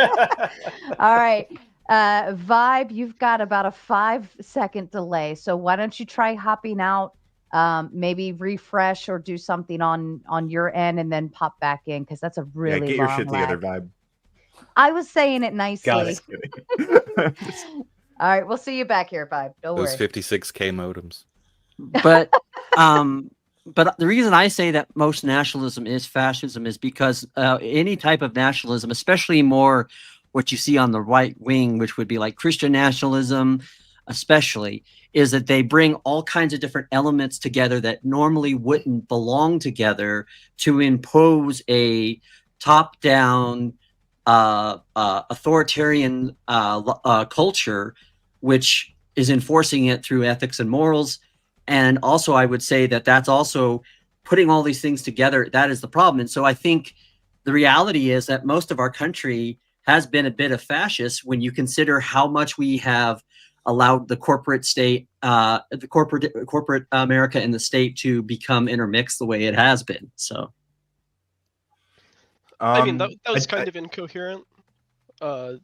All right. Vibe, you've got about a 5-second delay. So why don't you try hopping out? Maybe refresh or do something on your end and then pop back in, because that's a really get long your shit lag. together, Vibe. I was saying it nicely. Got it. All right, we'll see you back here, Vibe. Don't Those worry. 56K modems. But but the reason I say that most nationalism is fascism is because any type of nationalism, especially more what you see on the right wing, which would be like Christian nationalism, especially, is that they bring all kinds of different elements together that normally wouldn't belong together to impose a top-down authoritarian culture, which is enforcing it through ethics and morals. And also, I would say that that's also putting all these things together. That is the problem. And so I think the reality is that most of our country has been a bit of fascist when you consider how much we have allowed the corporate state, the corporate America and the state to become intermixed the way it has been. So, I mean, that was kind of incoherent.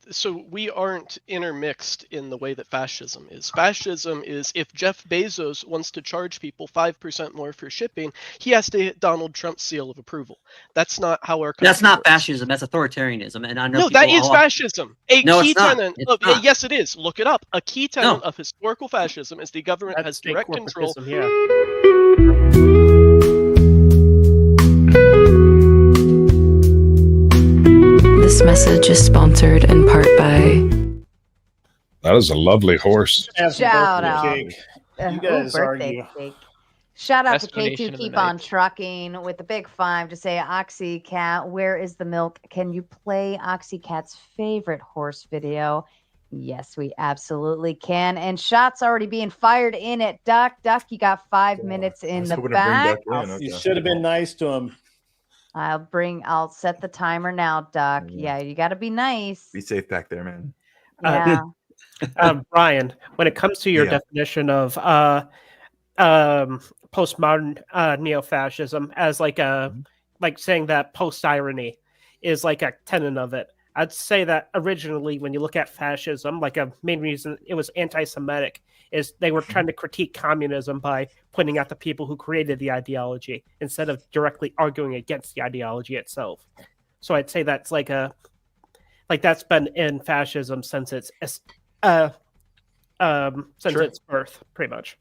So we aren't intermixed in the way that fascism is. Fascism is if Jeff Bezos wants to charge people 5% more for shipping, he has to hit Donald Trump's seal of approval. That's not how our country that's not works. fascism. That's authoritarianism. And I know no, that is fascism. No, key it's not. tenet It's of not. yes, it is. Look it up. A key tenet of historical fascism is the government has direct control. Yeah. This message is sponsored in part by... That is a lovely horse. Shout out. Cake. You guys birthday argue. cake. Shout out Best to donation K2 of the Keep On night. Trucking with the big 5 to say, Oxycat, where is the milk? Can you play Oxycat's favorite horse video? Yes, we absolutely can. And shots already being fired in at Duck. Duck, you got 5 minutes in the back. You should have been nice to him. I'll set the timer now, Doc. Yeah, you got to be nice. Be safe back there, man. Yeah. Brian, when it comes to your definition of postmodern neo-fascism as like saying that post-irony is like a tenet of it, I'd say that originally when you look at fascism, like a main reason it was anti-Semitic is they were trying to critique communism by pointing out the people who created the ideology instead of directly arguing against the ideology itself. So I'd say that's that's been in fascism since its its birth, pretty much.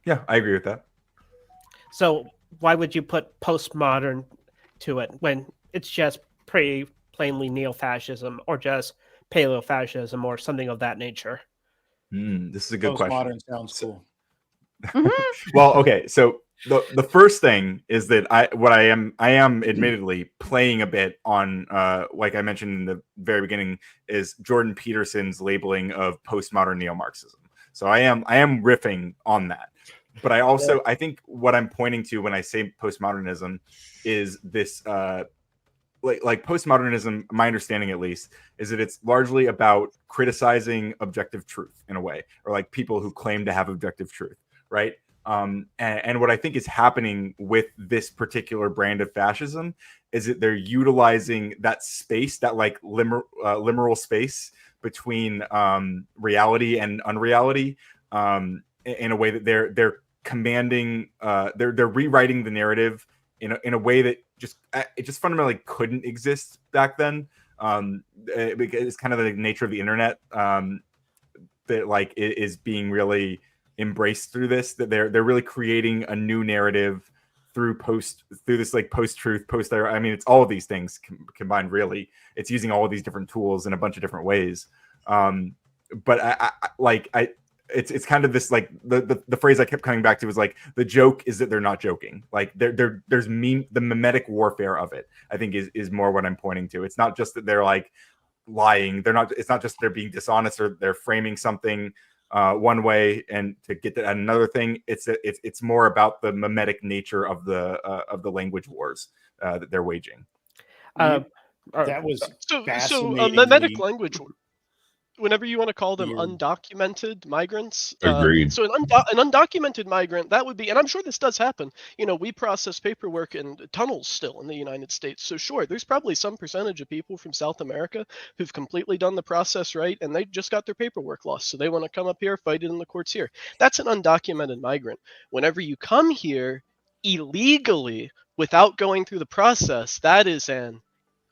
Yeah, I agree with that. So why would you put postmodern to it when it's just pretty plainly neo-fascism or just paleo-fascism or something of that nature? This is a good question. Postmodern sounds cool. Well, okay, so the first thing is that I am admittedly playing a bit on like I mentioned in the very beginning is Jordan Peterson's labeling of postmodern neo-Marxism. So I am riffing on that. But I also I think what I'm pointing to when I say postmodernism is this like postmodernism, my understanding at least, is that it's largely about criticizing objective truth in a way, or like people who claim to have objective truth, right? And what I think is happening with this particular brand of fascism is that they're utilizing that space, that like liminal space between reality and unreality, in a way that they're commanding, they're rewriting the narrative in a way that it just fundamentally couldn't exist back then. It's kind of the nature of the internet that like is being really embraced through this. That they're really creating a new narrative through this like post-truth, I mean, it's all of these things combined. Really, it's using all of these different tools in a bunch of different ways. But it's kind of this like the phrase I kept coming back to was like the joke is that they're not joking. Like there's the mimetic warfare of it, I think is more what I'm pointing to. It's not just that they're like lying. It's not just they're being dishonest or they're framing something one way and to get to another thing. It's more about the mimetic nature of the language wars that they're waging. That was so a mimetic language war. Whenever you want to call them undocumented migrants. Agreed. So an undocumented migrant, that would be, and I'm sure this does happen. We process paperwork in tunnels still in the United States. So sure, there's probably some percentage of people from South America who've completely done the process right, and they just got their paperwork lost. So they want to come up here, fight it in the courts here. That's an undocumented migrant. Whenever you come here illegally without going through the process, that is an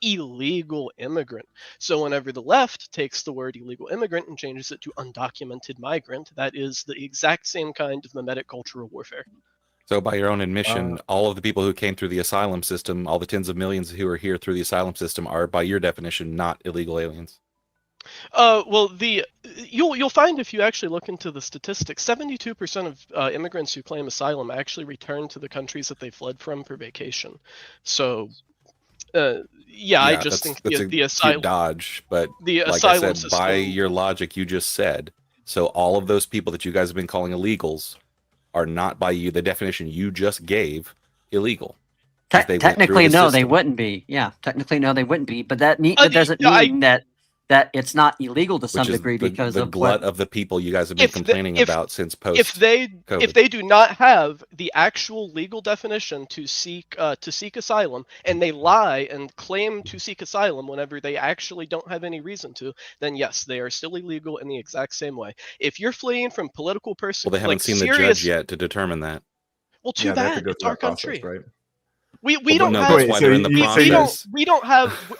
illegal immigrant. So whenever the left takes the word illegal immigrant and changes it to undocumented migrant, that is the exact same kind of mimetic cultural warfare. So by your own admission, all of the people who came through the asylum system, all the tens of millions who are here through the asylum system are, by your definition, not illegal aliens. Well, you'll find if you actually look into the statistics, 72% of immigrants who claim asylum actually return to the countries that they fled from for vacation. So I just think the asylum dodge, but the like asylum I said, system, by your logic you just said, so all of those people that you guys have been calling illegals are not, by you, the definition you just gave, illegal. Technically, no, they wouldn't be. Yeah, technically, no, they wouldn't be. But that doesn't mean that it's not illegal to some degree because the glut of the people you guys have been complaining about since post. If they do not have the actual legal definition to seek asylum, and they lie and claim to seek asylum whenever they actually don't have any reason to, then yes, they are still illegal in the exact same way. If you're fleeing from political persecution, well, they haven't seen the judge yet to determine that. Well, too bad. It's our country. Right? We don't have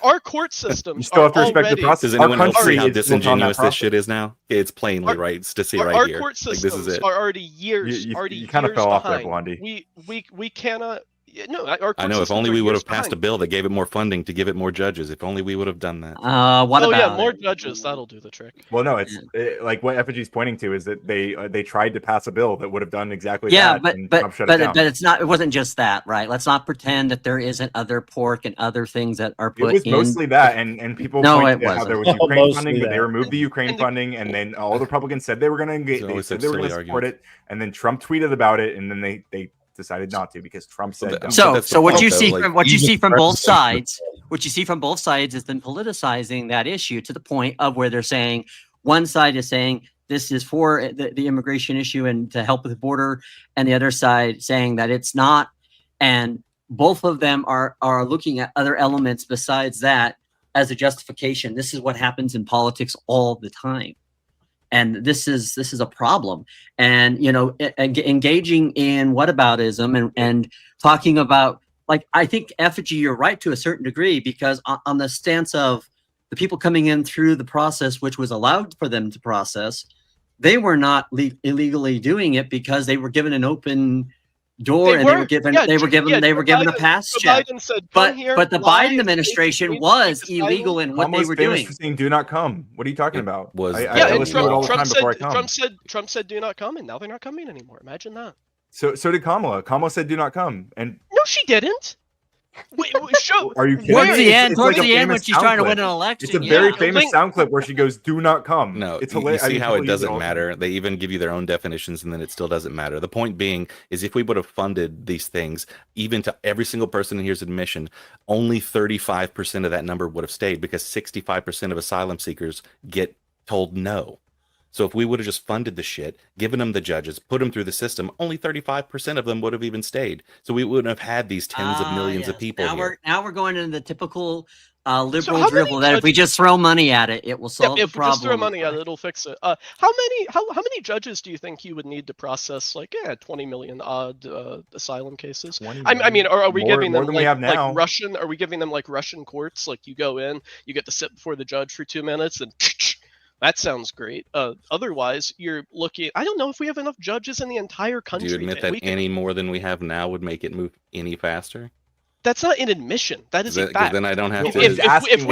our court systems. You still have to respect the process. Does anyone else see how disingenuous this shit is now? It's plainly right to see right here. Our court systems this is it. are already years. You kind of fell off there, Blondie. We cannot. No, our I know. If only we would have passed a bill that gave it more funding to give it more judges. If only we would have done that. More judges. That'll do the trick. Well, no, it's like what Effigy's pointing to is that they tried to pass a bill that would have done exactly that. But it's not. It wasn't just that, right? Let's not pretend that there isn't other pork and other things that are put. It was mostly that, and people pointed out how there was Ukraine funding, but they removed the Ukraine funding, and then all the Republicans said they were going to engage. They said they were going to support it, and then Trump tweeted about it, and then they decided not to because Trump said. So what you see from what you see from both sides, is them politicizing that issue to the point of where they're saying one side is saying this is for the immigration issue and to help with the border, and the other side saying that it's not, and both of them are looking at other elements besides that as a justification. This is what happens in politics all the time. And this is a problem. And, you know, engaging in whataboutism and talking about, like, I think, Effigy, you're right to a certain degree, because on the stance of the people coming in through the process, which was allowed for them to process, they were not illegally doing it because they were given an open door, and they were given a pass check. But the Biden administration was illegal in what they were doing. Saying, "Do not come." What are you talking about? I listen to it all the time before I come. Trump said, "Do not come," and now they're not coming anymore. Imagine that. So did Kamala. Kamala said, "Do not come," and no, she didn't. Wait, show. Are you kidding? Towards the end, when she's trying to win an election, it's a very famous sound clip where she goes, "Do not come." No, it's hilarious. You see how it doesn't matter. They even give you their own definitions, and then it still doesn't matter. The point being is, if we would have funded these things, even to every single person in here's admission, only 35% of that number would have stayed, because 65% of asylum seekers get told no. So if we would have just funded the shit, given them the judges, put them through the system, only 35% of them would have even stayed. So we wouldn't have had these tens of millions of people here. Now we're going into the typical liberal dribble that if we just throw money at it, it will solve the problem. If we just throw money at it, it'll fix it. How many judges do you think you would need to process 20 million odd asylum cases? I mean, are we giving them like Russian? Are we giving them like Russian courts? Like, you go in, you get to sit before the judge for 2 minutes, and that sounds great. Otherwise, you're looking. I don't know if we have enough judges in the entire country. Do you admit that any more than we have now would make it move any faster? That's not an admission. That is a fact. Then I don't have to. If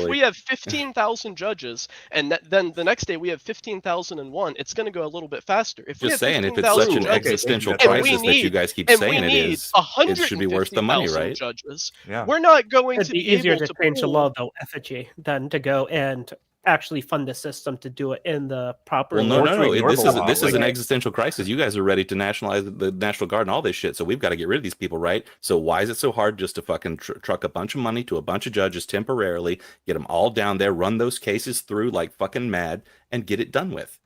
we have 15,000 judges, and then the next day we have 15,001, it's going to go a little bit faster. If just saying, if it's such an existential crisis that you guys keep saying it is, it should be worth the money, right? Judges. Yeah. We're not going to be easier able to change the law, though, Effigy, than to go and actually fund the system to do it in the proper. Well, no. This is an existential crisis. You guys are ready to nationalize the National Guard and all this shit. So we've got to get rid of these people, right? So why is it so hard just to fucking truck a bunch of money to a bunch of judges temporarily, get them all down there, run those cases through like fucking mad, and get it done with?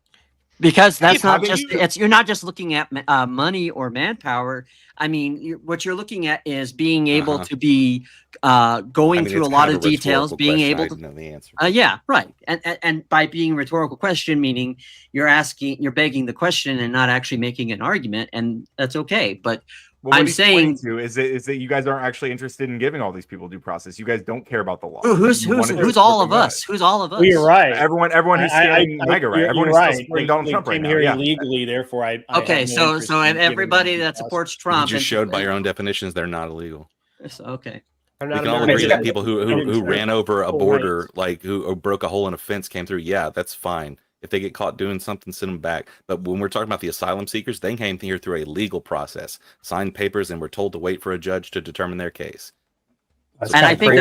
Because that's not just you're not just looking at money or manpower. I mean, what you're looking at is being able to be going through a lot of details, being able to know the answer. Yeah, right. And by being a rhetorical question, meaning you're begging the question and not actually making an argument, and that's okay. But I'm saying is that you guys aren't actually interested in giving all these people due process. You guys don't care about the law. Who's all of us? Who's all of us? You're right. Everyone who's stealing MAGA, right? Everyone who's still supporting Donald Trump right now. Here illegally, therefore I so everybody that supports Trump. You just showed by your own definitions they're not illegal. Okay. We can all agree that people who ran over a border, like who broke a hole in a fence, came through. Yeah, that's fine. If they get caught doing something, send them back. But when we're talking about the asylum seekers, they came here through a legal process, signed papers, and were told to wait for a judge to determine their case. I do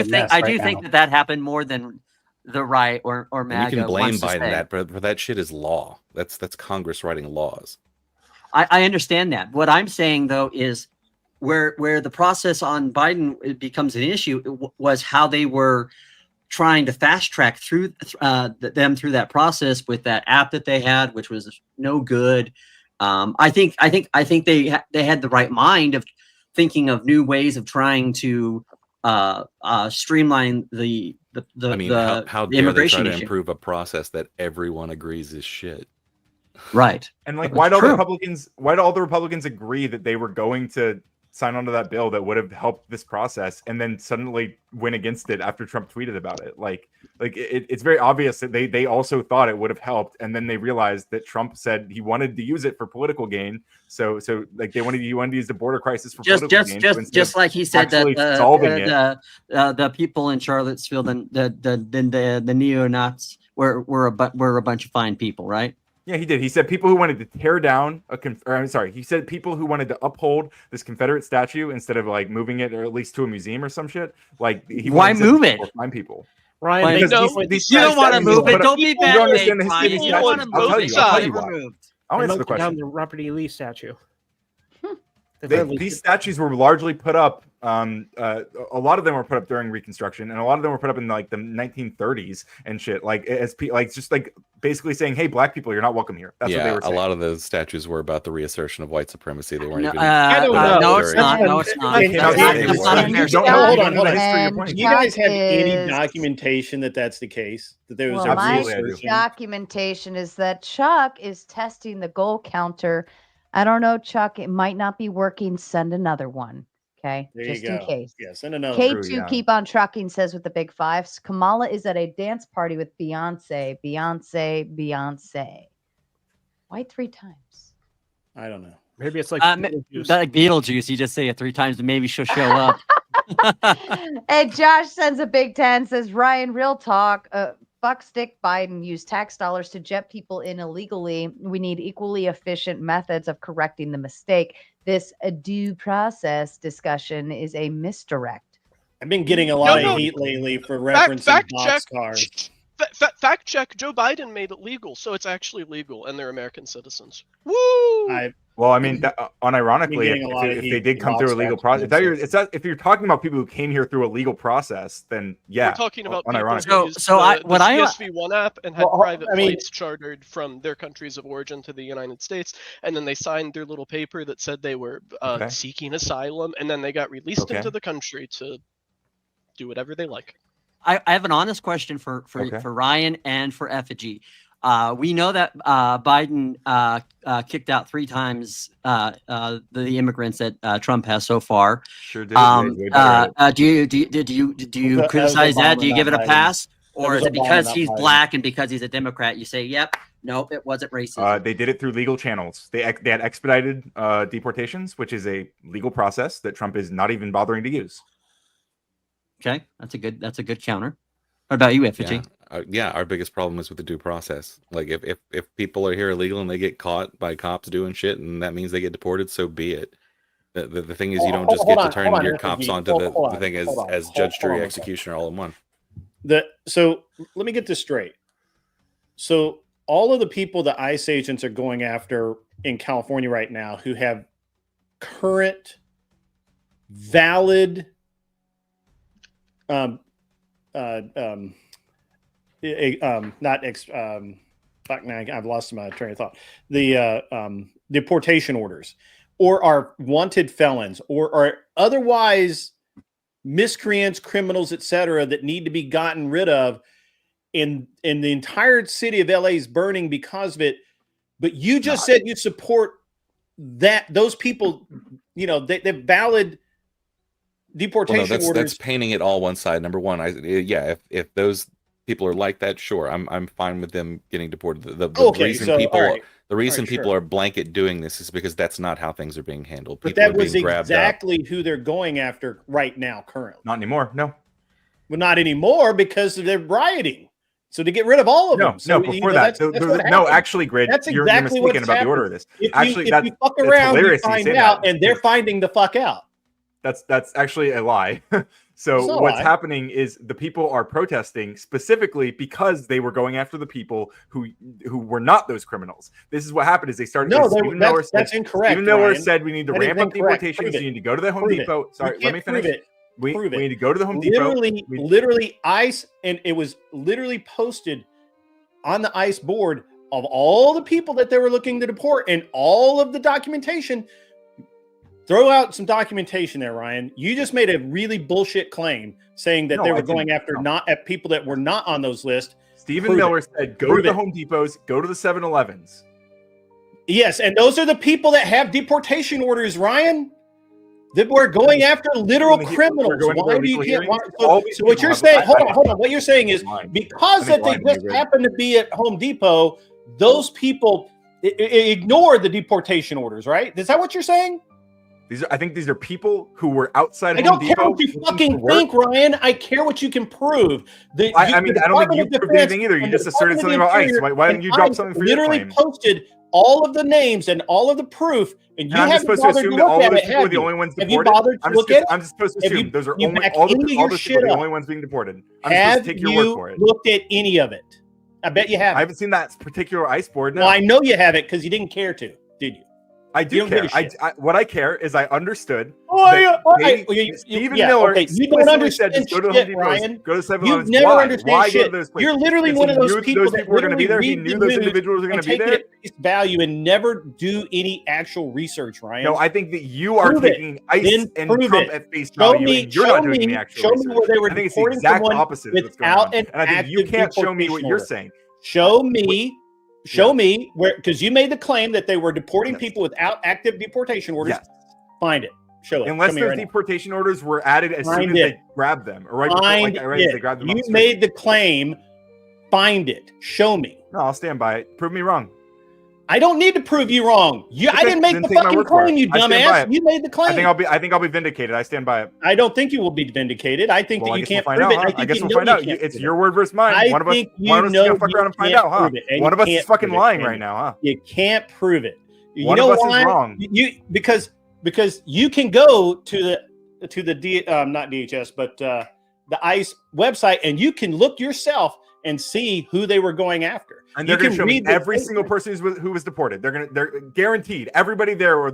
think that happened more than the right or MAGA. You can blame Biden for that shit is law. That's Congress writing laws. I understand that. What I'm saying though is where the process on Biden becomes an issue was how they were trying to fast track through them through that process with that app that they had, which was no good. I think they had the right mind of thinking of new ways of trying to streamline the how dare immigration they try issue. To improve a process that everyone agrees is shit. Right. And like, why do all the Republicans agree that they were going to sign onto that bill that would have helped this process, and then suddenly went against it after Trump tweeted about it? It's very obvious that they also thought it would have helped, and then they realized that Trump said he wanted to use it for political gain. So like he wanted to use the border crisis for political gain. Just like he said that the people in Charlottesville, the neo-Nazis were a bunch of fine people, right? Yeah, he did. He said people who wanted to tear down he said people who wanted to uphold this Confederate statue instead of like moving it, or at least to a museum or some shit. Like, why move it? Fine people. Ryan, you don't want to move it. Don't be bad. You don't understand the history of these You don't want to move it. I'll tell you why. I'll They answer the melted down question. the Robert E. Lee statue. These statues were largely put up. A lot of them were put up during Reconstruction, and a lot of them were put up in like the 1930s and shit. Like just like basically saying, "Hey, black people, you're not welcome here." That's what they were saying. A lot of those statues were about the reassertion of white supremacy. They weren't even. No, it's not. No, it's not. Hold on. Do you guys have any documentation that that's the case? That there was well, a my reassertion? documentation is that Chuck is testing the goal counter. I don't know, Chuck. It might not be working. Send another one. Okay. There just you go. in case. Yeah, send another. K2 keep on trucking says with the big fives. Kamala is at a dance party with Beyonce. Beyonce. Why 3 times? I don't know. Maybe it's like Beetlejuice. Like Beetlejuice. You just say it 3 times and maybe she'll show up. Hey, Josh sends a big 10, says Ryan, real talk. Fuck stick Biden used tax dollars to jet people in illegally. We need equally efficient methods of correcting the mistake. This due process discussion is a misdirect. I've been getting a lot of heat lately for referencing boxcars. Fact check. Joe Biden made it legal, so it's actually legal, and they're American citizens. Woo! Well, I mean, unironically, if they did come through a legal process, if you're talking about people who came here through a legal process, then yeah, we're talking about unironically. people who used the CSV1 app and had private flights chartered from their countries of origin to the United States, and then they signed their little paper that said they were seeking asylum, and then they got released into the country to do whatever they like. I have an honest question for Ryan and for Effigy. We know that Biden kicked out 3 times the immigrants that Trump has so far. Sure did. Do you criticize that? Do you give it a pass, or is it because he's black and because he's a Democrat? You say, "Yep, no, it wasn't racist." They did it through legal channels. They had expedited deportations, which is a legal process that Trump is not even bothering to use. Okay, that's a good counter. What about you, Effigy? Our biggest problem is with the due process. Like if people are here illegal and they get caught by cops doing shit, and that means they get deported, so be it. The thing is, you don't just get to turn your cops onto the thing as judge, jury, executioner all in one. So let me get this straight. So all of the people that ICE agents are going after in California right now who have current valid I've lost my train of thought. The deportation orders, or are wanted felons, or are otherwise miscreants, criminals, etc., that need to be gotten rid of, and the entire city of LA is burning because of it. But you just said you support those people. You know, they're valid deportation orders. That's painting it all one side. Number one, if those people are like that, sure, I'm fine with them getting deported. The reason people are blanket doing this is because that's not how things are being handled. But that was exactly who they're going after right now, currently. Not anymore. No. Well, not anymore, because they're rioting. So to get rid of all of them. No, before that. Actually, Greg, that's exactly you're mistaken about the order of this. If you fuck around, you find out, and they're finding the fuck out. That's actually a lie. So what's happening is the people are protesting specifically because they were going after the people who were not those criminals. This is what happened: is they started. That's incorrect. Stephen Miller said we need to ramp up deportations. You need to go to the Home Depot. Sorry, let me finish. We need to go to the Home Depot. Literally, ICE, and it was literally posted on the ICE board of all the people that they were looking to deport and all of the documentation. Throw out some documentation there, Ryan. You just made a really bullshit claim saying that they were going after people that were not on those lists. Stephen Miller said, go to the Home Depots, go to the 7-Elevens. Yes, and those are the people that have deportation orders, Ryan. That we're going after literal criminals. Why do you get? So what you're saying? Hold on. What you're saying is because that they just happen to be at Home Depot, those people ignore the deportation orders, right? Is that what you're saying? I think these are people who were outside Home Depot. I don't care what you fucking think, Ryan. I care what you can prove. I don't think you proved anything either. You just asserted something about ICE. Why didn't you drop something for your claim? Literally posted all of the names and all of the proof, and you haven't bothered to look at it, have you? The only ones Have deported? you bothered to look at it? I'm just supposed to assume those are all those people are the only ones being deported. I'm supposed to take your word for it. Have you looked at any of it? I bet you I haven't. haven't seen that particular ice board. No. Well, I know you haven't because you didn't care to, did you? I You do don't give care. a shit. What I care is I understood. Oh, that yeah. Stephen Miller Okay, you don't explicitly understand said, just go to shit, Home Depot, Ryan. go to 7 You never understand Why shit. go to those places? You're literally Because one of he those knew people those that people were going to be there. literally He read knew the those news individuals were going and to be take it there. at face value and never do any actual research, Ryan. No, I think that you are Prove it. taking ICE Then and prove Trump it. at face Show value, me, and you're not doing any actual show research. me where they were I think it's the deporting exact someone opposite of what's going without on. an And I think you active can't show me what deportation you're order. saying. Show me where, because you made the claim that they were deporting people without active deportation orders. Yes. Find it. Show it. Unless Show me those right now. deportation orders were added as Find soon as it. they grabbed them, or right before, Find right as they it. grabbed them. on You the street. made the claim. Find it. Show me. No, I'll stand by it. Prove me wrong. I don't need to prove you wrong. I Okay, didn't make then the take my fucking word for it. claim, you I stand by dumbass. it. You made the claim. I think I'll be vindicated. I stand by it. I don't think you will be vindicated. I think Well, that I you guess can't we'll prove find it. out, huh? I guess we'll find out. It's your word versus mine. One of us is gonna fuck around and find out, huh? One of us is fucking lying right now, huh? You can't prove it. One of us is wrong. Because you can go to the not DHS but the ICE website and you can look yourself and see who they were going after. And they're going to show me every single person who was deported. They're guaranteed everybody there, or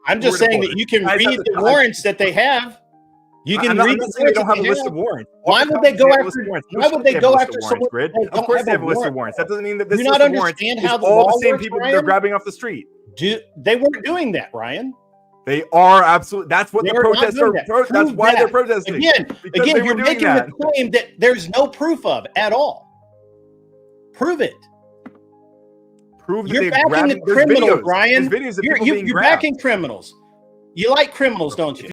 I'm just saying that you can read the warrants that they have. You can read the they don't have a list of warrants. Why would they go after? Why would they go after someone? Of course, they have a list of warrants. That doesn't mean that this do not understand how the all law the same works, people Ryan? they're grabbing off the street. They weren't doing that, Ryan. They are absolutely. That's what the protests are. That's why they're protesting. Again, you're making a claim that there's no proof of at all. Prove it. Prove that you're they're backing grabbing the criminals, videos. Ryan. There's videos of people being You're grabbed. backing criminals. You like criminals, don't you?